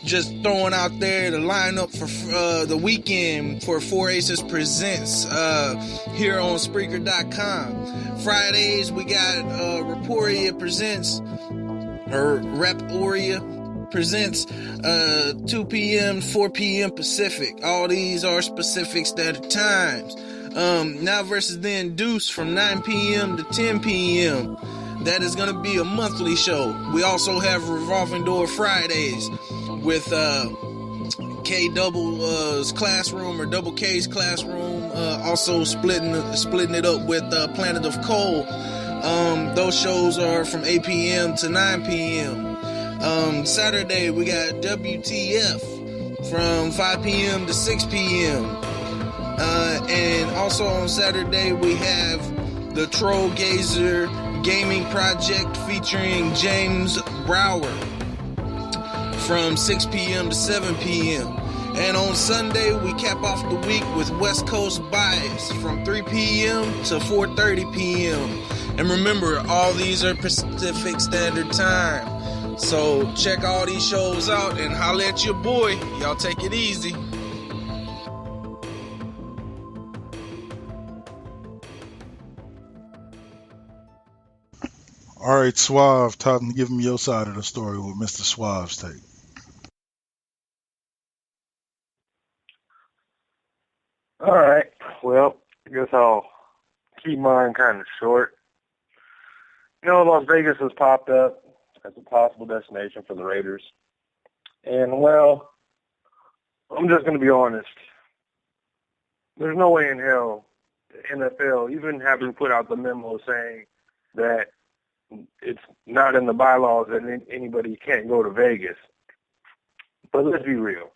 Just throwing out there the lineup for the weekend for 4 Aces Presents here on Spreaker.com. Fridays, we got Raporia Presents, or Raporia Presents, 2 p.m., 4 p.m. Pacific. All these are Pacific Standard Times. Now versus then Deuce from 9 p.m. to 10 p.m. That is going to be a monthly show. We also have Revolving Door Fridays with K Double's classroom or Double K's classroom. Also splitting it up with Planet of Cole. Those shows are from 8 p.m. to 9 p.m. Saturday we got WTF from 5 p.m. to 6 p.m. And also on Saturday we have the Troll Gazer Gaming Project featuring James Brower from 6 p.m. to 7 p.m. And on Sunday, we cap off the week with West Coast Bias from 3 p.m. to 4:30 p.m. And remember, all these are Pacific Standard Time. So check all these shows out and holla at your boy. Y'all take it easy. All right, Suave, time to give him your side of the story with Mr. Suave's take. All right. Well, I guess I'll keep mine kind of short. Las Vegas has popped up as a possible destination for the Raiders. And, well, I'm just going to be honest. There's no way in hell the NFL, even having put out the memo saying that it's not in the bylaws that anybody can't go to Vegas. But let's be real.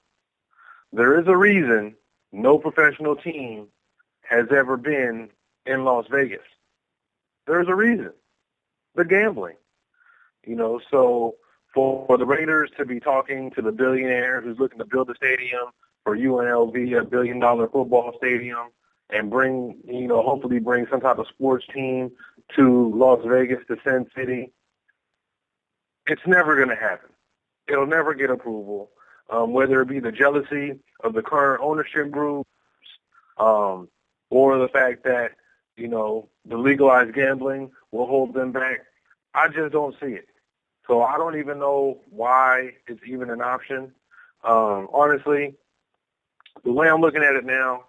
There is a reason no professional team has ever been in Las Vegas. There's a reason. The gambling. So for the Raiders to be talking to the billionaire who's looking to build a stadium for UNLV, $1 billion football stadium, and hopefully bring some type of sports team to Las Vegas, to Sin City, it's never going to happen. it'll never get approval, whether it be the jealousy of the current ownership groups, or the fact that, the legalized gambling will hold them back. I just don't see it. So I don't even know why it's even an option. Honestly, the way I'm looking at it now,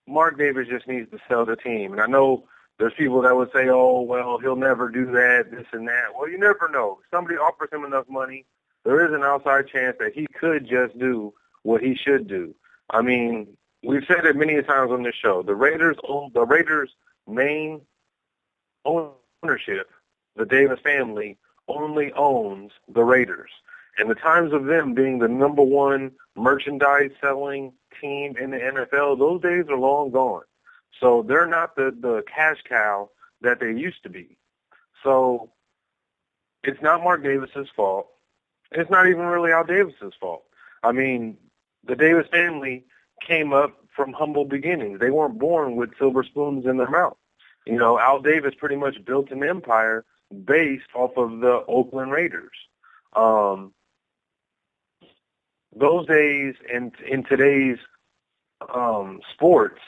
Mark Davis just needs to sell the team. And I know there's people that would say, oh, well, he'll never do that, this and that. Well, you never know. If somebody offers him enough money, there is an outside chance that he could just do what he should do. I mean, we've said it many times on this show. The Raiders' main ownership, the Davis family, only owns the Raiders. And the times of them being the number one merchandise selling team in the NFL, those days are long gone. So they're not the cash cow that they used to be. So it's not Mark Davis's fault. It's not even really Al Davis's fault. I mean, the Davis family came up from humble beginnings. They weren't born with silver spoons in their mouth. Al Davis pretty much built an empire based off of the Oakland Raiders. Those days and in today's sports,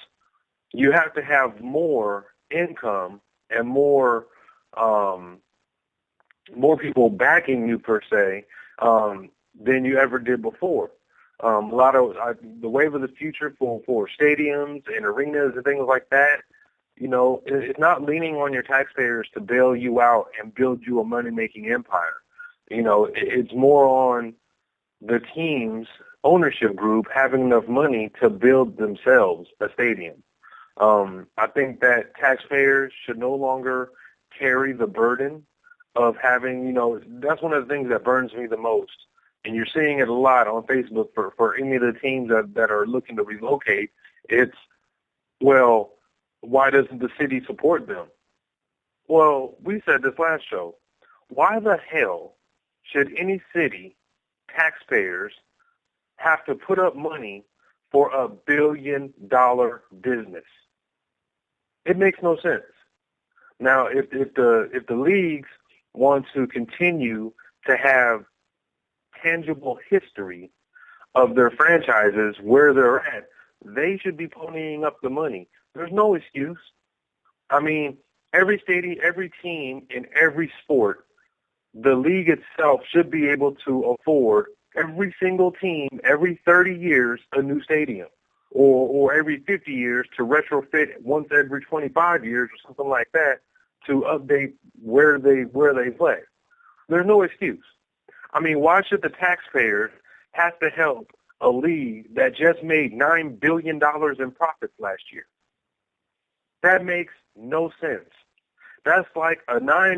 you have to have more income and more people backing you per se than you ever did before. A lot of the wave of the future for stadiums and arenas and things like that, it's not leaning on your taxpayers to bail you out and build you a money-making empire. It's more on the team's ownership group having enough money to build themselves a stadium. I think that taxpayers should no longer carry the burden of having, that's one of the things that burns me the most. And you're seeing it a lot on Facebook for any of the teams that are looking to relocate. It's, well, why doesn't the city support them? Well, we said this last show. Why the hell should any city taxpayers have to put up money for a $1 billion business? It makes no sense. Now, if the leagues want to continue to have tangible history of their franchises where they're at, they should be ponying up the money. There's no excuse. I mean, every stadium, every team in every sport, the league itself should be able to afford every single team every 30 years a new stadium, or every 50 years to retrofit once every 25 years or something like that to update where they play. There's no excuse. I mean, why should the taxpayers have to help a league that just made $9 billion in profits last year? That makes no sense. That's like a guy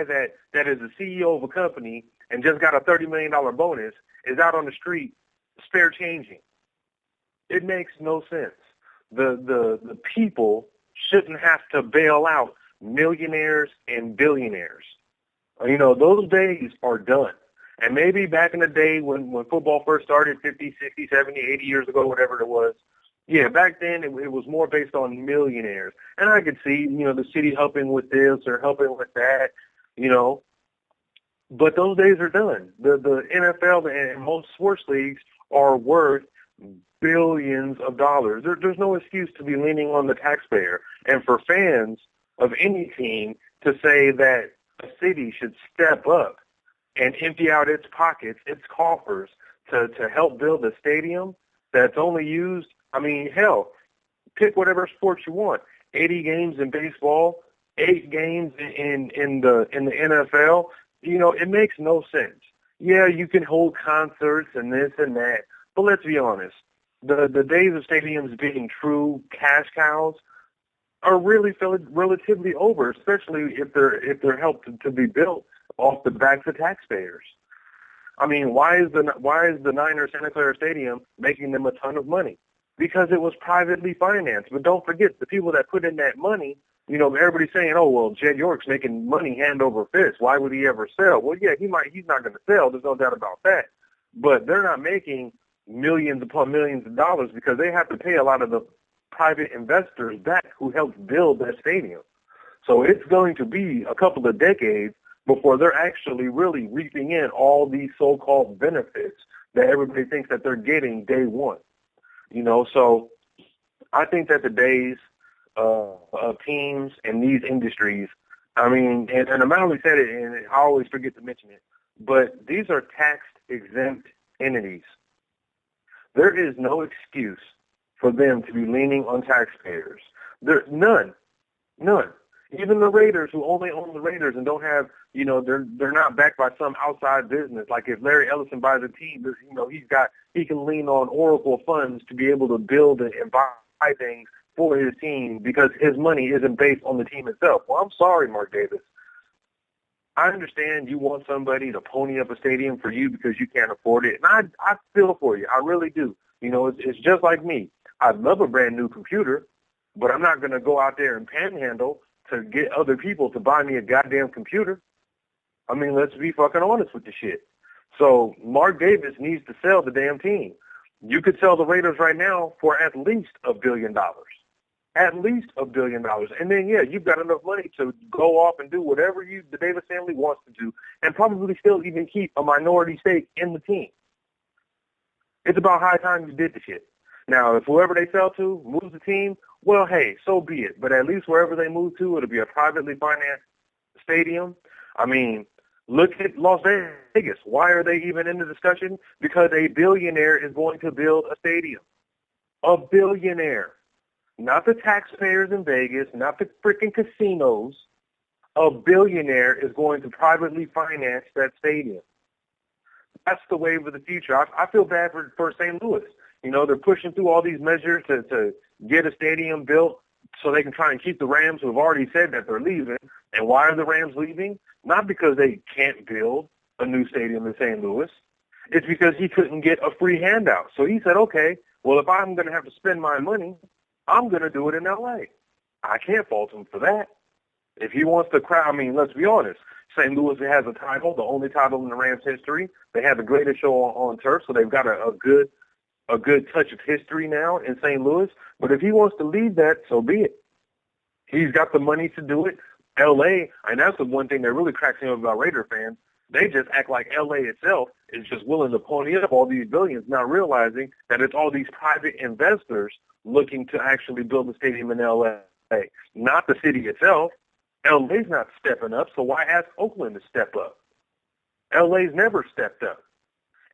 that is the CEO of a company and just got a $30 million bonus is out on the street spare changing. It makes no sense. The people shouldn't have to bail out millionaires and billionaires. Those days are done. And maybe back in the day when football first started 50, 60, 70, 80 years ago, whatever it was, yeah, back then it was more based on millionaires. And I could see, the city helping with this or helping with that, But those days are done. The NFL and most sports leagues are worth billions of dollars. There's no excuse to be leaning on the taxpayer. And for fans of any team to say that a city should step up and empty out its pockets, its coffers, to help build a stadium that's only used, hell, pick whatever sport you want. 80 games in baseball, 8 games in the NFL. It makes no sense. Yeah, you can hold concerts and this and that, but let's be honest. The days of stadiums being true cash cows are really relatively over, especially if they're helped to be built off the backs of taxpayers. I mean, why is the Niners Santa Clara Stadium making them a ton of money? Because it was privately financed. But don't forget, the people that put in that money, everybody's saying, oh, well, Jed York's making money hand over fist. Why would he ever sell? Well, yeah, he's not going to sell. There's no doubt about that. But they're not making millions upon millions of dollars because they have to pay a lot of the private investors back who helped build that stadium. So it's going to be a couple of decades before they're actually really reaping in all these so-called benefits that everybody thinks that they're getting day one. You know, so I think that the days of teams in these industries, I mean, and I not only said it, and I always forget to mention it, but these are tax-exempt entities. There is no excuse for them to be leaning on taxpayers. There's none. Even the Raiders, who only own the Raiders and don't have, you know, they're not backed by some outside business. Like if Larry Ellison buys a team, you know, he can lean on Oracle funds to be able to build and buy things for his team because his money isn't based on the team itself. Well, I'm sorry, Mark Davis. I understand you want somebody to pony up a stadium for you because you can't afford it, and I feel for you. I really do. You know, it's just like me. I'd love a brand new computer, but I'm not going to go out there and panhandle to get other people to buy me a goddamn computer. I mean, let's be fucking honest with the shit. So Mark Davis needs to sell the damn team. You could sell the Raiders right now for at least $1 billion. At least $1 billion. And then, yeah, you've got enough money to go off and do whatever the Davis family wants to do and probably still even keep a minority stake in the team. It's about high time you did the shit. Now, if whoever they sell to moves the team, well, hey, so be it. But at least wherever they move to, it'll be a privately financed stadium. I mean, look at Las Vegas. Why are they even in the discussion? Because a billionaire is going to build a stadium. A billionaire. Not the taxpayers in Vegas, not the freaking casinos. A billionaire is going to privately finance that stadium. That's the wave of the future. I feel bad for St. Louis. You know, they're pushing through all these measures to get a stadium built so they can try and keep the Rams, who have already said that they're leaving. And why are the Rams leaving? Not because they can't build a new stadium in St. Louis. It's because he couldn't get a free handout. So he said, okay, well, if I'm going to have to spend my money, I'm going to do it in L.A. I can't fault him for that. If he wants to crowd, I mean, let's be honest. St. Louis has a title, the only title in the Rams' history. They have the greatest show on turf, so they've got a good touch of history now in St. Louis. But if he wants to leave that, so be it. He's got the money to do it. L.A., and that's the one thing that really cracks me up about Raider fans. They just act like L.A. itself is just willing to pony up all these billions, not realizing that it's all these private investors looking to actually build a stadium in L.A., not the city itself. L.A.'s not stepping up, so why ask Oakland to step up? L.A.'s never stepped up.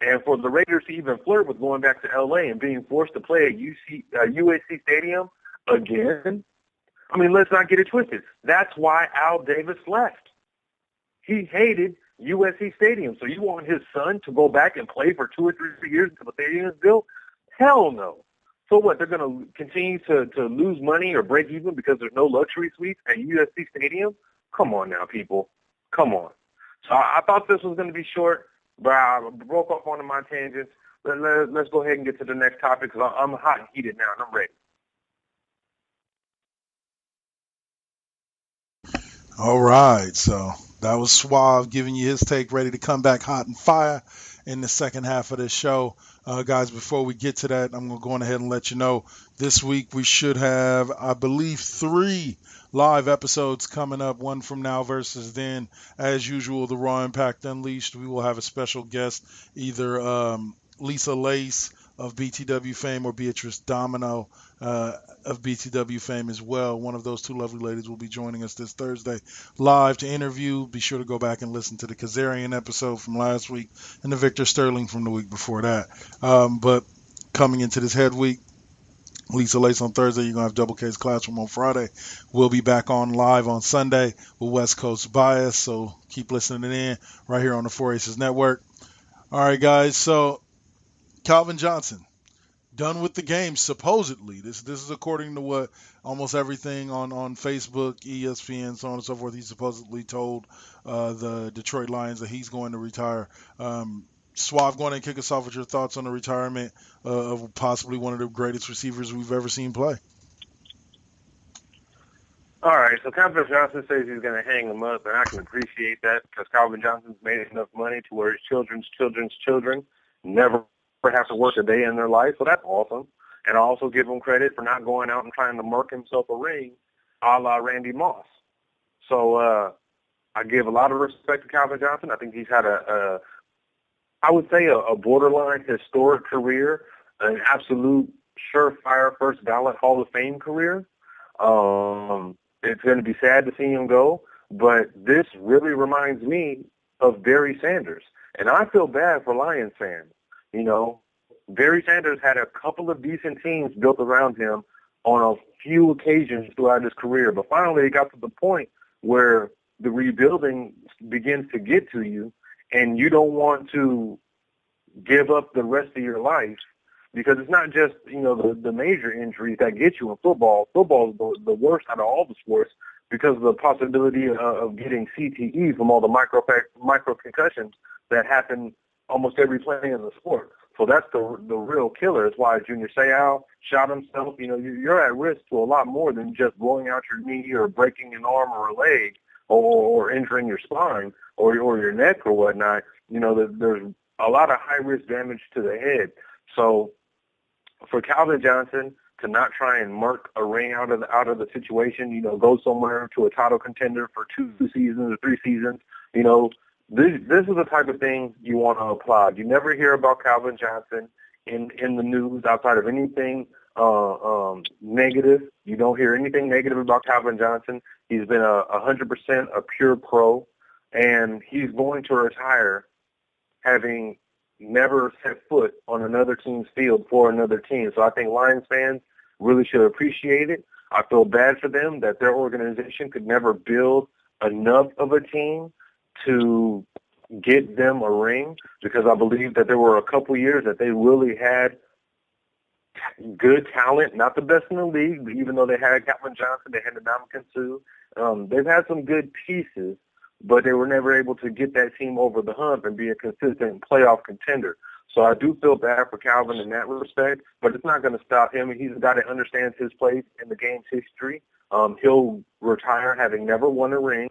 And for the Raiders to even flirt with going back to L.A. and being forced to play at USC Stadium again, I mean, let's not get it twisted. That's why Al Davis left. He hated USC Stadium. So you want his son to go back and play for 2 or 3 years until the stadium is built? Hell no. So what, they're going to continue to lose money or break even because there's no luxury suites at USC Stadium? Come on now, people. Come on. So I thought this was going to be short, but I broke off one of my tangents. Let's go ahead and get to the next topic because I'm hot and heated now, and I'm ready. All right, so that was Suave giving you his take, ready to come back hot and fire in the second half of this show. Guys, before we get to that, I'm going to go ahead and let you know this week we should have, I believe, 3 live episodes coming up, one from now versus then. As usual, the Raw Impact Unleashed, we will have a special guest, either Lisa Lace of BTW fame or Beatrice Domino of BTW fame as well. One of those 2 lovely ladies will be joining us this Thursday live to interview. Be sure to go back and listen to the Kazarian episode from last week and the Victor Sterling from the week before that. But coming into this head week, Lisa Lace on Thursday, you're going to have Double K's Classroom on Friday. We'll be back on live on Sunday with West Coast Bias, so keep listening in right here on the 4 Aces Network. All right, guys, so Calvin Johnson, done with the game, supposedly. This is according to what almost everything on Facebook, ESPN, so on and so forth, he supposedly told the Detroit Lions that he's going to retire. Suave, go ahead and kick us off with your thoughts on the retirement of possibly one of the greatest receivers we've ever seen play. All right, so Calvin Johnson says he's going to hang him up, and I can appreciate that because Calvin Johnson's made enough money to where his children's children never have to work a day in their life, so that's awesome. And I also give him credit for not going out and trying to murk himself a ring a la Randy Moss. So I give a lot of respect to Calvin Johnson. I think he's had I would say a borderline historic career, an absolute surefire first ballot Hall of Fame career. It's going to be sad to see him go, but this really reminds me of Barry Sanders. And I feel bad for Lions fans. You know, Barry Sanders had a couple of decent teams built around him on a few occasions throughout his career, but finally it got to the point where the rebuilding begins to get to you, and you don't want to give up the rest of your life, because it's not just, you know, the major injuries that get you in football. Football is the worst out of all the sports because of the possibility of getting CTE from all the micro concussions that happen almost every play in the sport. So that's the real killer. It's why Junior Seau shot himself. You know, you're at risk to a lot more than just blowing out your knee or breaking an arm or a leg or injuring your spine or your neck or whatnot. You know, there's a lot of high-risk damage to the head. So for Calvin Johnson to not try and murk a ring out of the situation, you know, go somewhere to a title contender for 2 seasons or 3 seasons, you know, this is the type of thing you want to applaud. You never hear about Calvin Johnson in the news outside of anything negative. You don't hear anything negative about Calvin Johnson. He's been 100% a pure pro, and he's going to retire having never set foot on another team's field for another team. So I think Lions fans really should appreciate it. I feel bad for them that their organization could never build enough of a team to get them a ring, because I believe that there were a couple years that they really had good talent, not the best in the league, but even though they had Calvin Johnson, they had Ndamukong Suh. They've had some good pieces, but they were never able to get that team over the hump and be a consistent playoff contender. So I do feel bad for Calvin in that respect, but it's not going to stop him. He's a guy that understands his place in the game's history. He'll retire having never won a ring,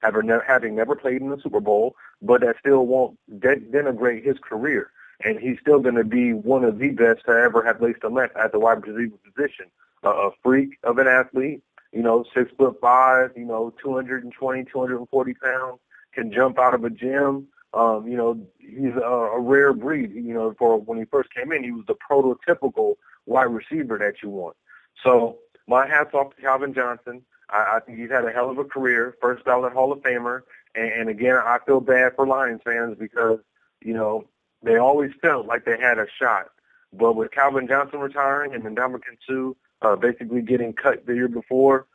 having never played in the Super Bowl, but that still won't denigrate his career. And he's still going to be one of the best to ever have laced a left at the wide receiver position. A freak of an athlete, you know, 6'5", you know, 220, 240 pounds, can jump out of a gym. You know, he's a rare breed. You know, for when he first came in, he was the prototypical wide receiver that you want. So my hat's off to Calvin Johnson. I think he's had a hell of a career, first ballot Hall of Famer. And again, I feel bad for Lions fans because, you know, they always felt like they had a shot. But with Calvin Johnson retiring and Ndamukong Suh basically getting cut the year before,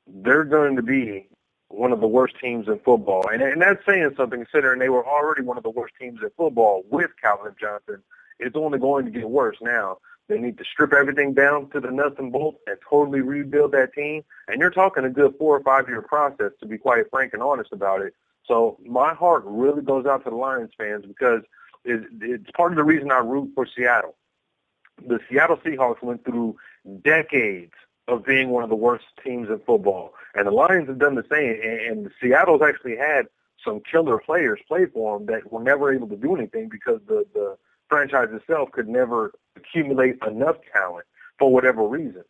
they're going to be one of the worst teams in football. And that's saying something, considering they were already one of the worst teams in football with Calvin Johnson. It's only going to get worse now. They need to strip everything down to the nuts and bolts and totally rebuild that team. And you're talking a good 4 or 5 year process, to be quite frank and honest about it. So my heart really goes out to the Lions fans because it's part of the reason I root for Seattle. The Seattle Seahawks went through decades of being one of the worst teams in football. And the Lions have done the same. And Seattle's actually had some killer players play for them that were never able to do anything because the franchise itself could never accumulate enough talent for whatever reason.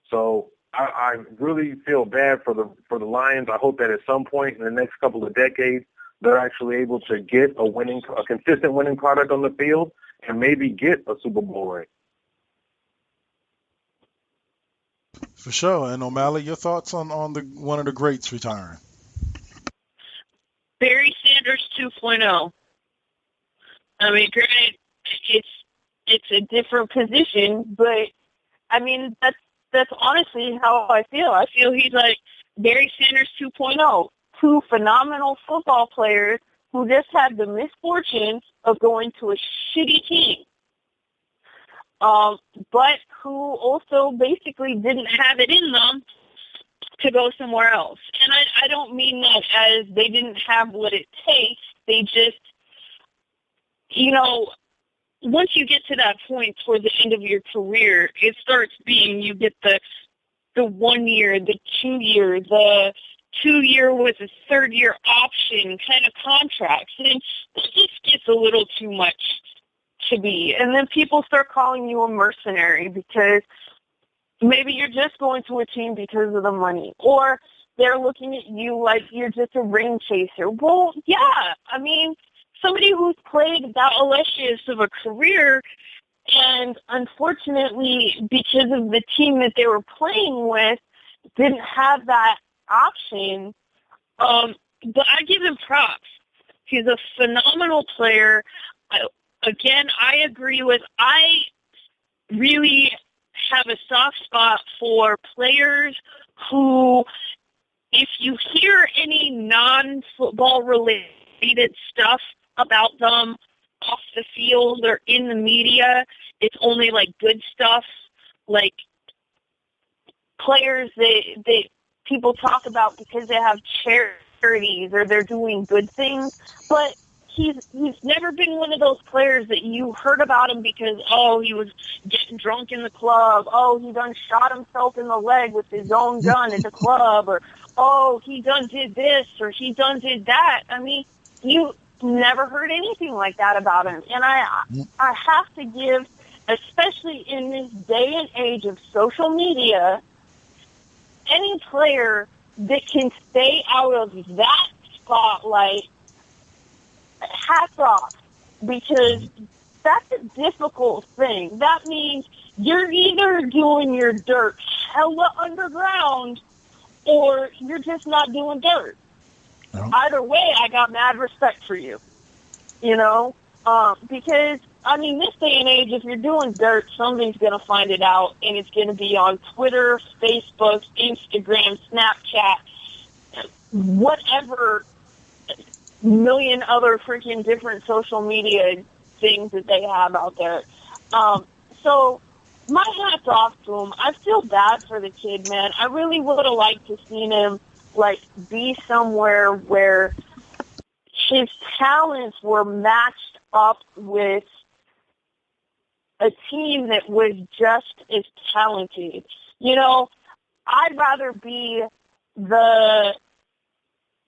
So I really feel bad for the Lions. I hope that at some point in the next couple of decades, they're actually able to get a consistent winning product on the field and maybe get a Super Bowl ring. For sure. And O'Malley, your thoughts on one of the greats retiring? Barry Sanders 2.0. I mean, granted, it's a different position, but I mean that's honestly how I feel. I feel he's like Barry Sanders 2.0. 2 phenomenal football players who just had the misfortune of going to a shitty team. But who also basically didn't have it in them to go somewhere else. And I don't mean that as they didn't have what it takes. They just, you know, once you get to that point toward the end of your career, it starts being you get the 1 year, the 2 year, the 2 year with a 3rd year option kind of contracts. And it just gets a little too much to be. And then people start calling you a mercenary because maybe you're just going to a team because of the money. Or they're looking at you like you're just a ring chaser. Well, yeah, I mean, somebody who's played that illustrious of a career, and unfortunately, because of the team that they were playing with, didn't have that option. But I give him props. He's a phenomenal player. I agree with, I really have a soft spot for players who, if you hear any non-football related stuff about them off the field or in the media, it's only like good stuff, like players that people talk about because they have charities or they're doing good things. But he's never been one of those players that you heard about him because, oh, he was getting drunk in the club, oh, he done shot himself in the leg with his own gun at the club, or, oh, he done did this or he done did that. I mean, you never heard anything like that about him. And I have to give, especially in this day and age of social media, any player that can stay out of that spotlight, hats off, because that's a difficult thing. That means you're either doing your dirt hella underground or you're just not doing dirt. No. Either way, I got mad respect for you, because, I mean, this day and age, if you're doing dirt, somebody's going to find it out, and it's going to be on Twitter, Facebook, Instagram, Snapchat, whatever million other freaking different social media things that they have out there. So my hat's off to him. I feel bad for the kid, man. I really would have liked to seen him, be somewhere where his talents were matched up with a team that was just as talented. I'd rather be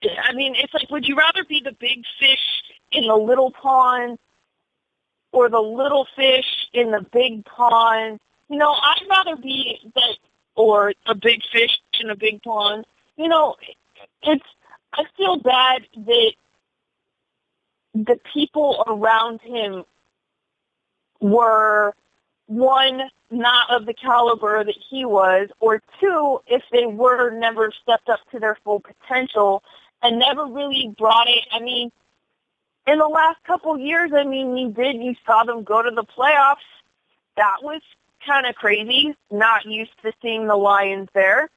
it's like, would you rather be the big fish in the little pond or the little fish in the big pond? I'd rather be or a big fish in a big pond. I feel bad that the people around him were, one, not of the caliber that he was, or two, if they were, never stepped up to their full potential and never really brought it. I mean, in the last couple of years, you saw them go to the playoffs. That was kind of crazy, not used to seeing the Lions there.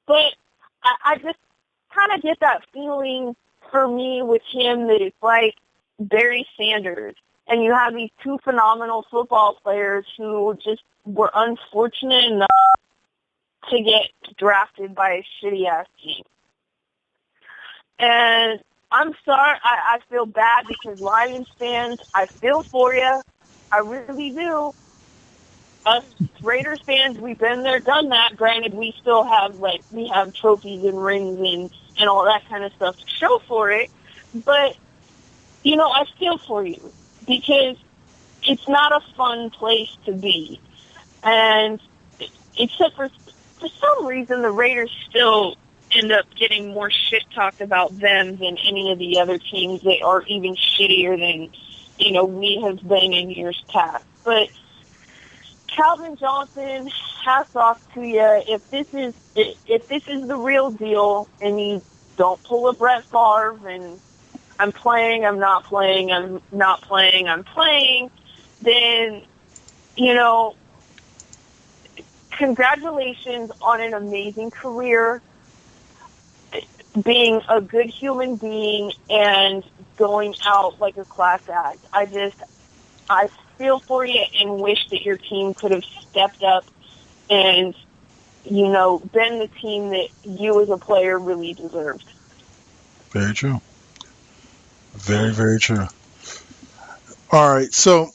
But I just kind of get that feeling for me with him that it's like Barry Sanders. And you have these two phenomenal football players who just were unfortunate enough to get drafted by a shitty-ass team. And I'm sorry, I feel bad because Lions fans, I feel for you. I really do. Us Raiders fans, we've been there, done that. Granted, we still have, we have trophies and rings and all that kind of stuff to show for it. But, I feel for you because it's not a fun place to be. And except for some reason, the Raiders still end up getting more shit talked about them than any of the other teams that are even shittier than, we have been in years past. But Calvin Johnson, hats off to you. If this is the real deal and you don't pull a Brett Favre and I'm playing, I'm not playing, I'm not playing, I'm playing, then, congratulations on an amazing career, being a good human being and going out like a class act. I feel for you and wish that your team could have stepped up and, been the team that you as a player really deserved. Very true. Very, very true. All right, so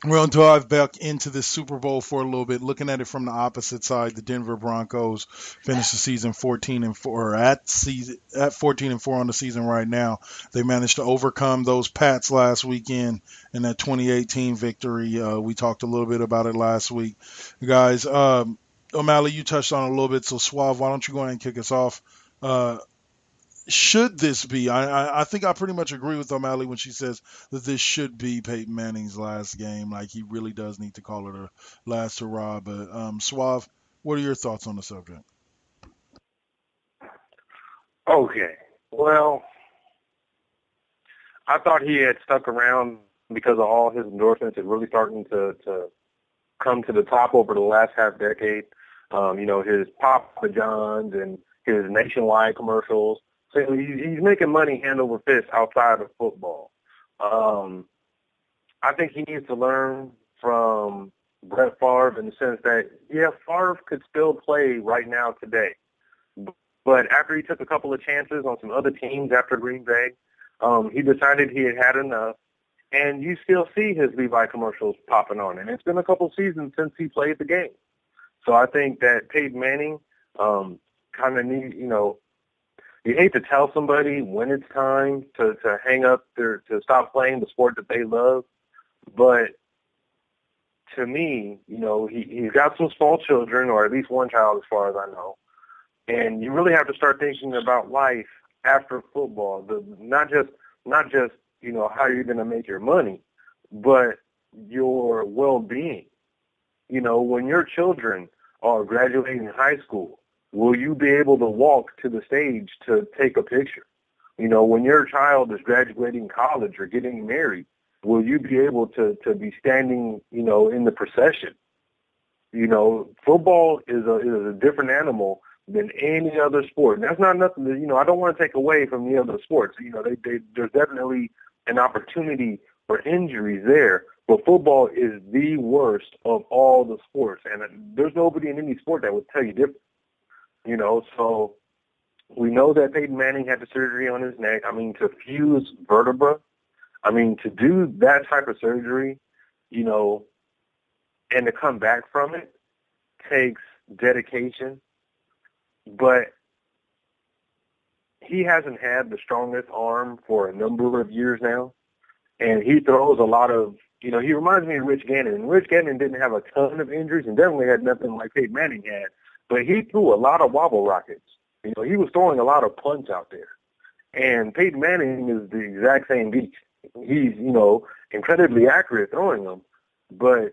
we're going to dive back into the Super Bowl for a little bit, looking at it from the opposite side. The Denver Broncos finished the season 14-4, at 14-4 on the season right now. They managed to overcome those Pats last weekend in that 2018 victory. We talked a little bit about it last week. Guys, O'Malley, you touched on it a little bit, so Suave, why don't you go ahead and kick us off Should this be? I think I pretty much agree with O'Malley when she says that this should be Peyton Manning's last game. Like, he really does need to call it a last hurrah. But Suave, what are your thoughts on the subject? Okay. Well, I thought he had stuck around because of all his endorsements and really starting to come to the top over the last half decade. His Papa John's and his nationwide commercials. So he's making money hand over fist outside of football. I think he needs to learn from Brett Favre in the sense that, yeah, Favre could still play right now today. But after he took a couple of chances on some other teams after Green Bay, he decided he had had enough. And you still see his Levi commercials popping on. And it's been a couple seasons since he played the game. So I think that Peyton Manning kind of needs, you hate to tell somebody when it's time to hang up to stop playing the sport that they love. But to me, he's got some small children, or at least one child as far as I know. And you really have to start thinking about life after football. Not just how you're going to make your money, but your well-being. When your children are graduating high school, will you be able to walk to the stage to take a picture? When your child is graduating college or getting married, will you be able to be standing, in the procession? Football is a different animal than any other sport. And that's not nothing that, I don't want to take away from the other sports. There's definitely an opportunity for injuries there. But football is the worst of all the sports. And there's nobody in any sport that would tell you different. So we know that Peyton Manning had the surgery on his neck. To fuse vertebra, to do that type of surgery, and to come back from it takes dedication. But he hasn't had the strongest arm for a number of years now. And he throws a lot of, he reminds me of Rich Gannon. And Rich Gannon didn't have a ton of injuries and definitely had nothing like Peyton Manning had. But he threw a lot of wobble rockets. He was throwing a lot of punts out there. And Peyton Manning is the exact same beast. He's, incredibly accurate throwing them. But,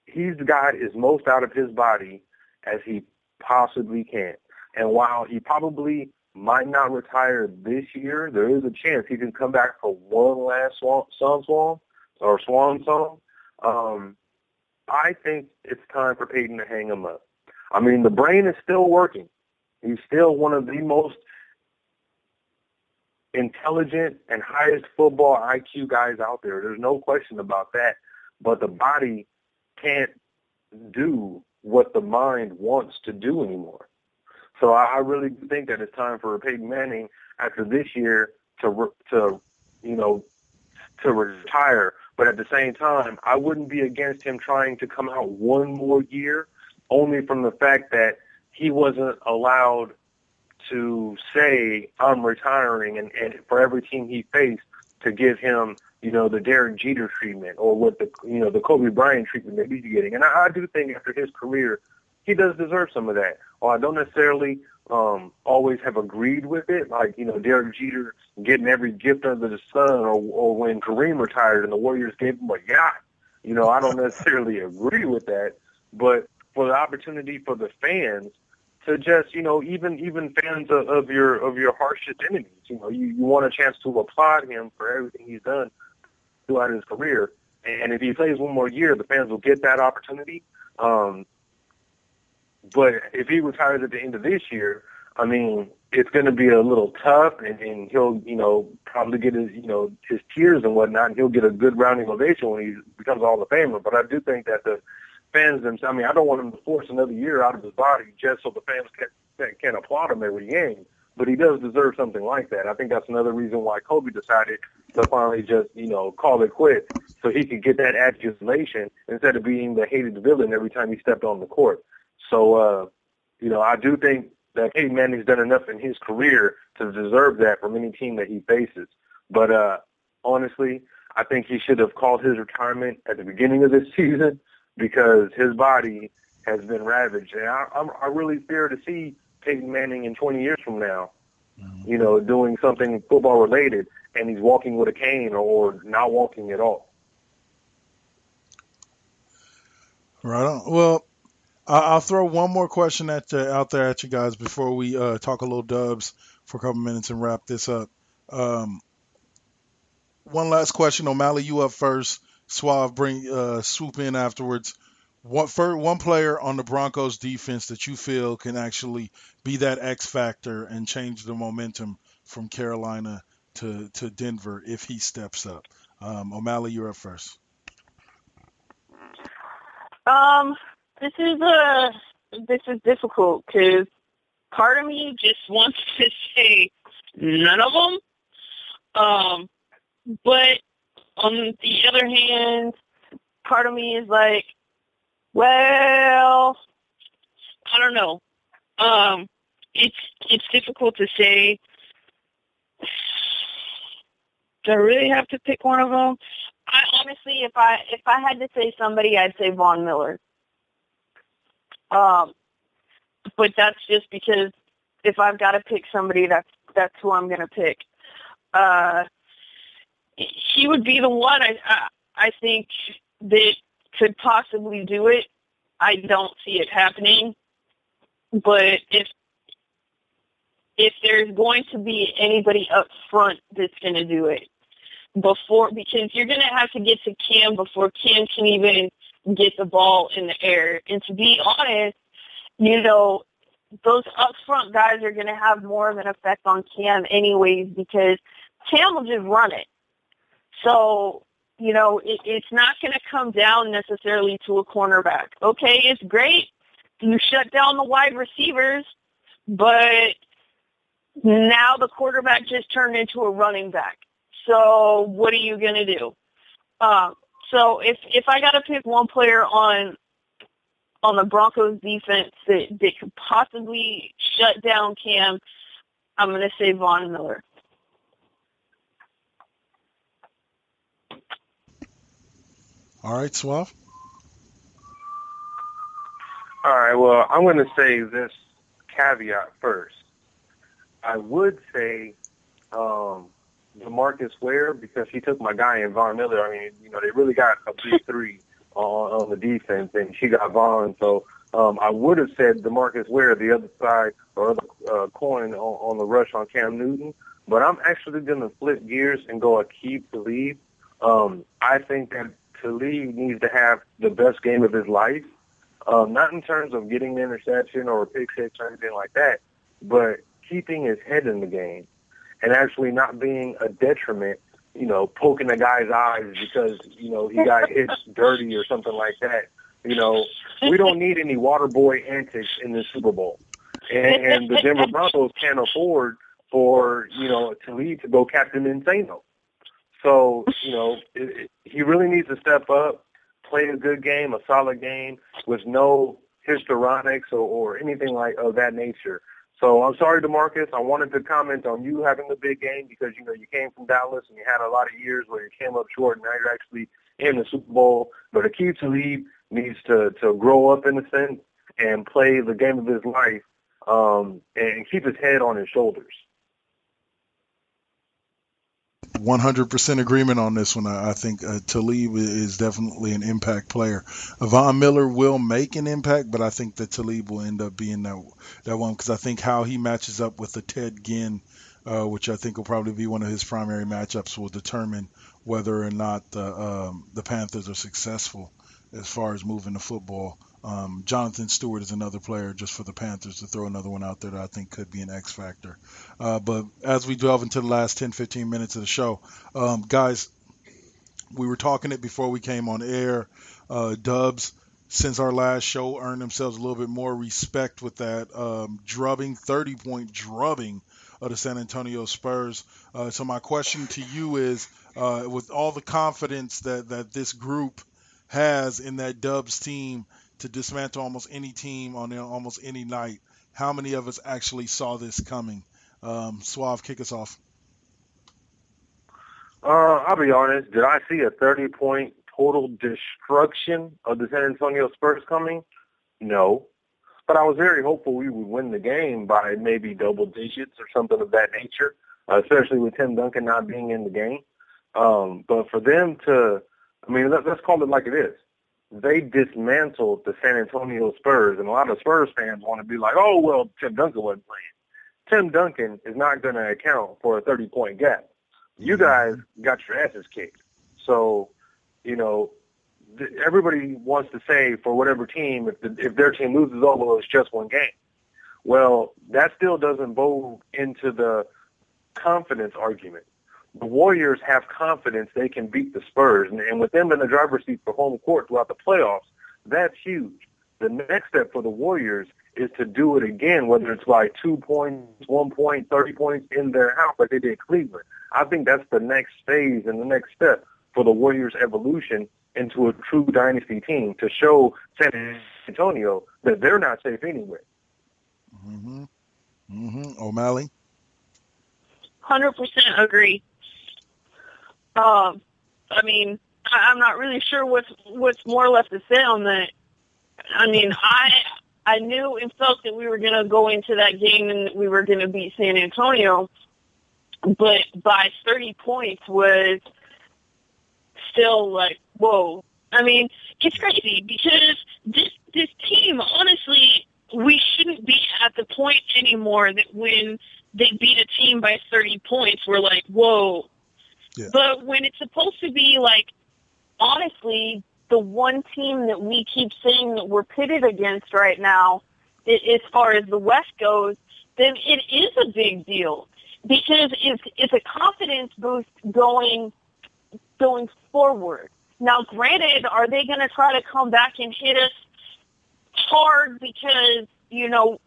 he's got as most out of his body as he possibly can. And while he probably might not retire this year, there is a chance he can come back for one last swan song. I think it's time for Peyton to hang him up. The brain is still working. He's still one of the most intelligent and highest football IQ guys out there. There's no question about that. But the body can't do what the mind wants to do anymore. So I really think that it's time for Peyton Manning after this year to retire. But at the same time, I wouldn't be against him trying to come out one more year, only from the fact that he wasn't allowed to say, I'm retiring, and for every team he faced to give him, the Derek Jeter treatment or what the Kobe Bryant treatment that he's getting. And I do think after his career, he does deserve some of that. Well, I don't necessarily always have agreed with it, like, Derek Jeter getting every gift under the sun, or when Kareem retired and the Warriors gave him a yacht. I don't necessarily agree with that, but for the opportunity for the fans to just, even fans of your harshest enemies, you want a chance to applaud him for everything he's done throughout his career. And if he plays one more year, the fans will get that opportunity. But if he retires at the end of this year, it's going to be a little tough, and he'll, probably get his tears and whatnot, and he'll get a good rounding ovation when he becomes a Hall of Famer. But I do think that the fans themselves, I don't want him to force another year out of his body just so the fans can applaud him every game. But he does deserve something like that. I think that's another reason why Kobe decided to finally just, call it quits so he could get that adulation instead of being the hated villain every time he stepped on the court. So, I do think that Peyton Manning's done enough in his career to deserve that from any team that he faces. But honestly, I think he should have called his retirement at the beginning of this season because his body has been ravaged. And I really fear to see Peyton Manning in 20 years from now, Mm-hmm. you know, doing something football related, and he's walking with a cane or not walking at all. Right on. Well, I'll throw one more question out there at you guys before we talk a little Dubs for a couple minutes and wrap this up. Um, One last question, O'Malley, you up first. Suave, swoop in afterwards. One player on the Broncos defense that you feel can actually be that X factor and change the momentum from Carolina to Denver if he steps up. O'Malley, you're up first. This is difficult because part of me just wants to say none of them. But on the other hand, part of me is like, well, I don't know. It's difficult to say. Do I really have to pick one of them? I honestly, if I had to say somebody, I'd say Von Miller. But that's just because if I've got to pick somebody, that's who I'm going to pick. He would be the one I think that could possibly do it. I don't see it happening. But if there's going to be anybody up front that's going to do it, because you're going to have to get to Cam before Cam can even get the ball in the air. And to be honest, you know, those up front guys are going to have more of an effect on Cam anyways because Cam will just run it. So, you know, it's not going to come down necessarily to a cornerback. Okay, it's great. You shut down the wide receivers, but now the quarterback just turned into a running back. So what are you going to do? So if I got to pick one player on the Broncos defense that could possibly shut down Cam, I'm going to say Von Miller. All right, Suave. All right, well, I'm going to say this caveat first. I would say DeMarcus Ware because he took my guy in Von Miller. I mean, you know, they really got a big three on the defense, and she got Von. So I would have said DeMarcus Ware, the other side or other coin on the rush on Cam Newton. But I'm actually going to flip gears and go Aqib Talib. I think that Talib needs to have the best game of his life. Not in terms of getting the interception or a pick six or anything like that, but keeping his head in the game and actually not being a detriment, you know, poking the guy's eyes because, you know, he got hit dirty or something like that. You know, we don't need any water boy antics in the Super Bowl. And the Denver Broncos can't afford for, you know, Talib to go Captain Insano. So, you know, he really needs to step up, play a good game, a solid game with no histrionics or anything like of that nature. So I'm sorry, DeMarcus. I wanted to comment on you having a big game because, you know, you came from Dallas and you had a lot of years where you came up short and now you're actually in the Super Bowl. But Aqib Talib needs to grow up in a sense and play the game of his life and keep his head on his shoulders. 100% agreement on this one. I think Talib is definitely an impact player. Von Miller will make an impact, but I think that Talib will end up being that one because I think how he matches up with the Ted Ginn, which I think will probably be one of his primary matchups, will determine whether or not the Panthers are successful as far as moving the football. Jonathan Stewart is another player just for the Panthers to throw another one out there that I think could be an X factor. But as we delve into the last 10, 15 minutes of the show, guys, we were talking it before we came on air. Dubs, since our last show, earned themselves a little bit more respect with that 30-point drubbing of the San Antonio Spurs. So my question to you is, with all the confidence that this group has in that Dubs team to dismantle almost any team on almost any night, how many of us actually saw this coming? Suave, kick us off. I'll be honest. Did I see a 30-point total destruction of the San Antonio Spurs coming? No. but I was very hopeful we would win the game by maybe double digits or something of that nature, especially with Tim Duncan not being in the game. But for them to, I mean, let's call it like it is. They dismantled the San Antonio Spurs, and a lot of Spurs fans want to be like, oh, well, Tim Duncan wasn't playing. Tim Duncan is not going to account for a 30-point gap. You guys got your asses kicked. So, you know, everybody wants to say for whatever team, if their team loses, oh, well, it's just one game. Well, that still doesn't bode into the confidence argument. The Warriors have confidence they can beat the Spurs, and with them in the driver's seat for home court throughout the playoffs, that's huge. The next step for the Warriors is to do it again, whether it's by 2 points, 1 point, 30 points in their house like they did Cleveland. I think that's the next phase and the next step for the Warriors' evolution into a true dynasty team, to show San Antonio that they're not safe anywhere. O'Malley? 100% agree. I mean, I'm not really sure what's more left to say on that. I mean, I knew and felt that we were going to go into that game and that we were going to beat San Antonio, but by 30 points was still like, whoa. I mean, it's crazy because this team, honestly, we shouldn't be at the point anymore that when they beat a team by 30 points, we're like, whoa. Yeah. But when it's supposed to be like, honestly, the one team that we keep saying that we're pitted against right now, as far as the West goes, then it is a big deal because it's a confidence boost going forward. Now, granted, are they going to try to come back and hit us hard because, you know,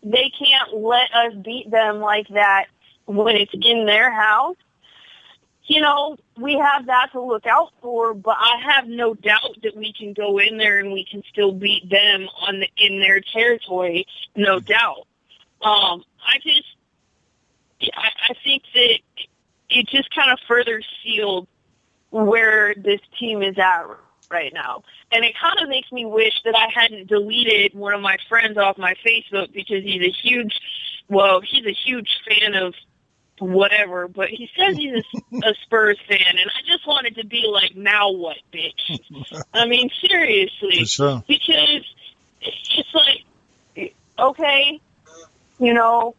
they can't let us beat them like that when it's in their house? You know, we have that to look out for, but I have no doubt that we can go in there and we can still beat them in their territory, no doubt. I think that it just kind of further sealed where this team is at right now. And it kind of makes me wish that I hadn't deleted one of my friends off my Facebook because he's a huge fan of whatever, but he says he's a Spurs fan, and I just wanted to be like, now what, bitch? I mean, seriously. Sure. Because it's like, okay, you know,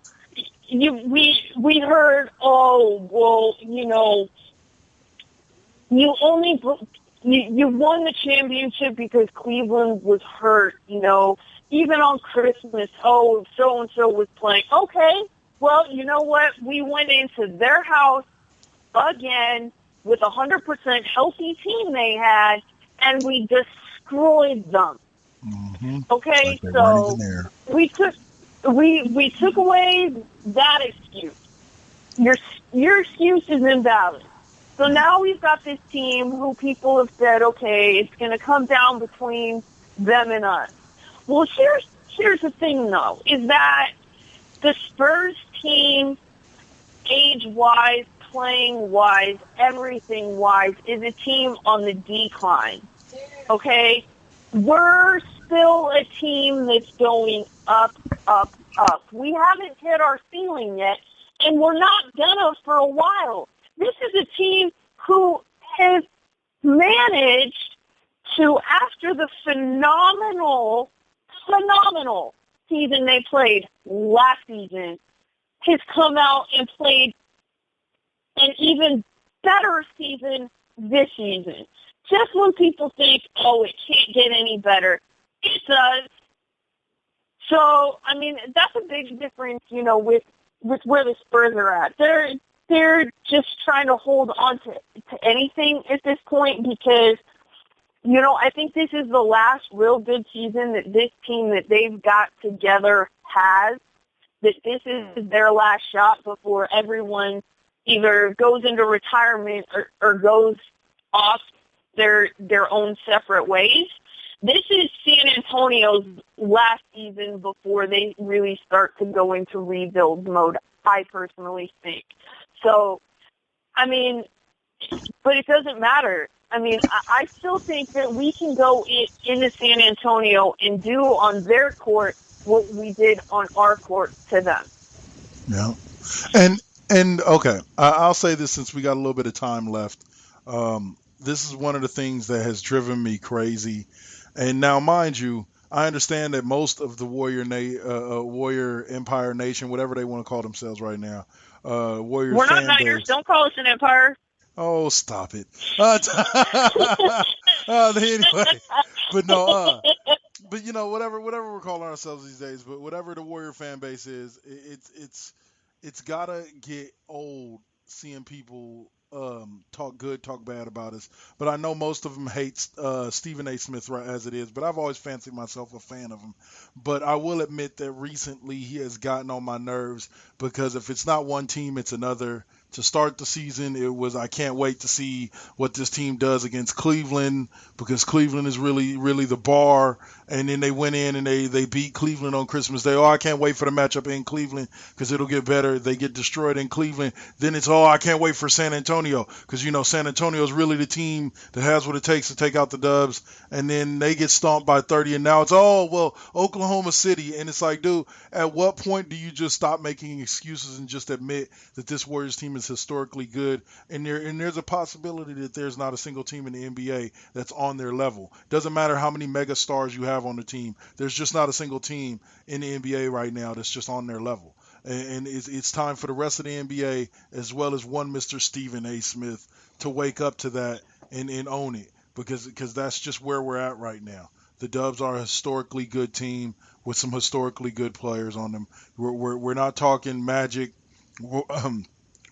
we heard, oh, well, you know, you won the championship because Cleveland was hurt, you know. Even on Christmas, oh, so-and-so was playing. Okay, well, you know what? We went into their house again with a 100% healthy team they had, and we destroyed them. Okay, like so we took away that excuse. Your excuse is invalid. So now we've got this team who people have said, okay, it's going to come down between them and us. Well, here's the thing, though, is that the Spurs team, age-wise, playing-wise, everything-wise, is a team on the decline, okay? We're still a team that's going up, up, up. We haven't hit our ceiling yet, and we're not gonna for a while. This is a team who has managed to, after the phenomenal season they played last season, has come out and played an even better season this season. Just when people think, oh, it can't get any better, it does. So, I mean, that's a big difference, you know, with where the Spurs are at. They're just trying to hold on to anything at this point because, you know, I think this is the last real good season that this team that they've got together has, that this is their last shot before everyone either goes into retirement or goes off their own separate ways. This is San Antonio's last season before they really start to go into rebuild mode, I personally think. So, I mean, but it doesn't matter. I mean, I still think that we can go into San Antonio and do on their court what we did on our court to them. Yeah. And okay, I'll say this since we got a little bit of time left. This is one of the things that has driven me crazy. And now, mind you, I understand that most of the Warrior Empire Nation, whatever they want to call themselves right now, Warrior We're not fan Niners. base. Don't call us an empire. Oh, stop it. Anyway, but no, but you know, whatever we're calling ourselves these days, but whatever the Warrior fan base is, it's gotta get old seeing people talk good, talk bad about us. But I know most of them hate Stephen A. Smith right as it is, but I've always fancied myself a fan of him. But I will admit that recently he has gotten on my nerves because if it's not one team, it's another. To start the season, it was I can't wait to see what this team does against Cleveland because Cleveland is really, really the bar. And then they went in and they beat Cleveland on Christmas Day. Oh, I can't wait for the matchup in Cleveland because it'll get better. They get destroyed in Cleveland. Then it's, I can't wait for San Antonio because, you know, San Antonio is really the team that has what it takes to take out the Dubs. And then they get stomped by 30. And now it's, Oklahoma City. And it's like, dude, at what point do you just stop making excuses and just admit that this Warriors team is historically good? And there's a possibility that there's not a single team in the NBA that's on their level. Doesn't matter how many mega stars you have on the team. There's just not a single team in the NBA right now that's just on their level. And it's time for the rest of the NBA, as well as one Mr. Stephen A. Smith, to wake up to that and own it, because that's just where we're at right now. The Dubs are a historically good team with some historically good players on them. We're not talking Magic,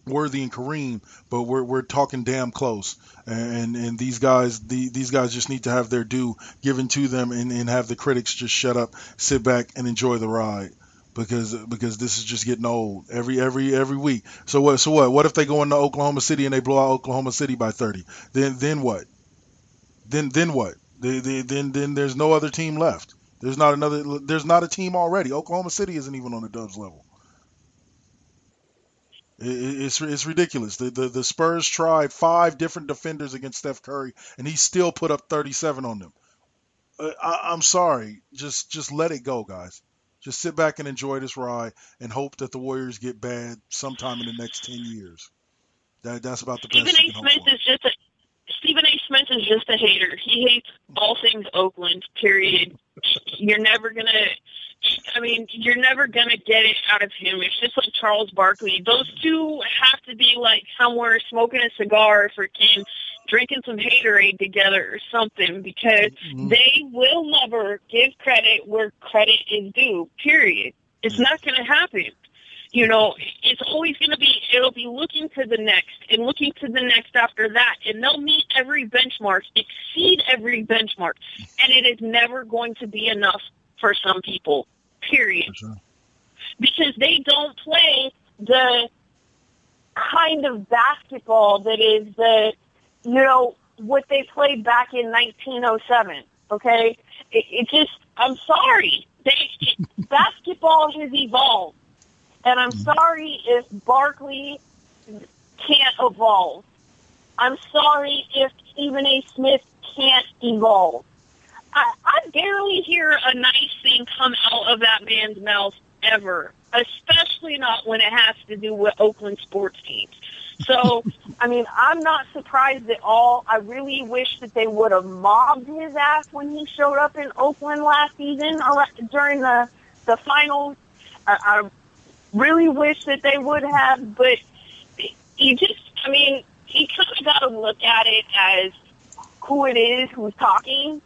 Worthy and Kareem, but we're talking damn close. And these guys just need to have their due given to them and have the critics just shut up, sit back and enjoy the ride. Because this is just getting old every week. So what? What if they go into Oklahoma City and they blow out Oklahoma City by 30? Then what? Then what? Then there's no other team left. There's not a team already. Oklahoma City isn't even on the Dubs level. It's ridiculous. The Spurs tried 5 different defenders against Steph Curry, and he still put up 37 on them. I'm sorry. Just let it go, guys. Just sit back and enjoy this ride and hope that the Warriors get bad sometime in the next 10 years. That's about the best you can hope for. Stephen A. Smith is just a hater. He hates all things Oakland, period. You're never going to get it out of him. It's just like Charles Barkley. Those two have to be like somewhere smoking a cigar if it can, drinking some Haterade together or something, because they will never give credit where credit is due, period. It's not going to happen. You know, it's always going to be, it'll be looking to the next and looking to the next after that. And they'll meet every benchmark, exceed every benchmark. And it is never going to be enough for some people, period. Sure. Because they don't play the kind of basketball that is what they played back in 1907, okay? It just, I'm sorry. Basketball has evolved. And I'm sorry if Barkley can't evolve. I'm sorry if Stephen A. Smith can't evolve. I barely hear a nice thing come out of that man's mouth ever, especially not when it has to do with Oakland sports teams. So, I'm not surprised at all. I really wish that they would have mobbed his ass when he showed up in Oakland last season or during the finals. I really wish that they would have, but you kind of got to look at it as who it is who's talking,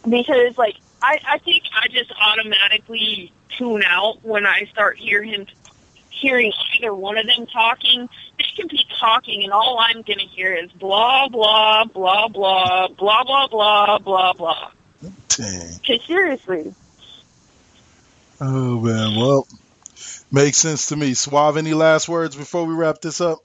because, I think I just automatically tune out when I start hearing either one of them talking. They can be talking, and all I'm going to hear is blah, blah, blah, blah, blah, blah, blah, blah, blah. Dang. Okay, seriously. Oh, man. Well, makes sense to me. Suave, any last words before we wrap this up?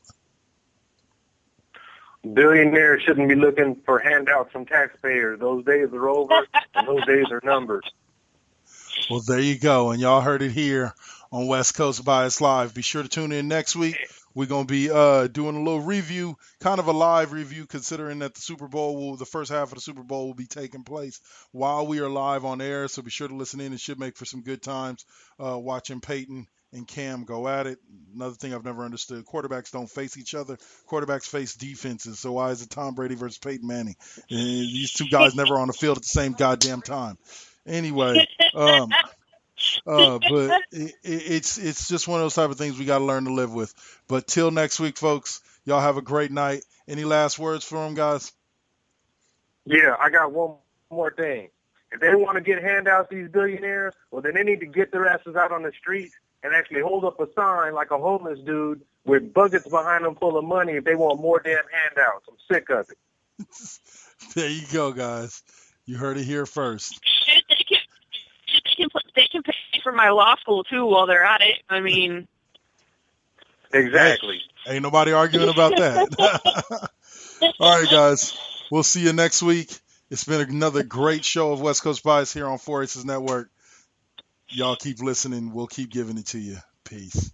Billionaires shouldn't be looking for handouts from taxpayers. Those days are over, and those days are numbered. Well, there you go. And y'all heard it here on West Coast Bias Live. Be sure to tune in next week. We're going to be doing a little review, kind of a live review, considering that the first half of the Super Bowl will be taking place while we are live on air. So be sure to listen in. It should make for some good times watching Peyton and Cam go at it. Another thing I've never understood, quarterbacks don't face each other. Quarterbacks face defenses. So why is it Tom Brady versus Peyton Manning? These two guys never on the field at the same goddamn time. Anyway, but it's just one of those type of things we got to learn to live with. But till next week, folks, y'all have a great night. Any last words for them, guys? Yeah, I got one more thing. If they want to get handouts, these billionaires, well, then they need to get their asses out on the street and actually hold up a sign like a homeless dude with buckets behind them full of money if they want more damn handouts. I'm sick of it. There you go, guys. You heard it here first. They can pay for my law school, too, while they're at it. I mean... Exactly. Hey, ain't nobody arguing about that. All right, guys. We'll see you next week. It's been another great show of West Coast Bias here on 4 Aces Network. Y'all keep listening. We'll keep giving it to you. Peace.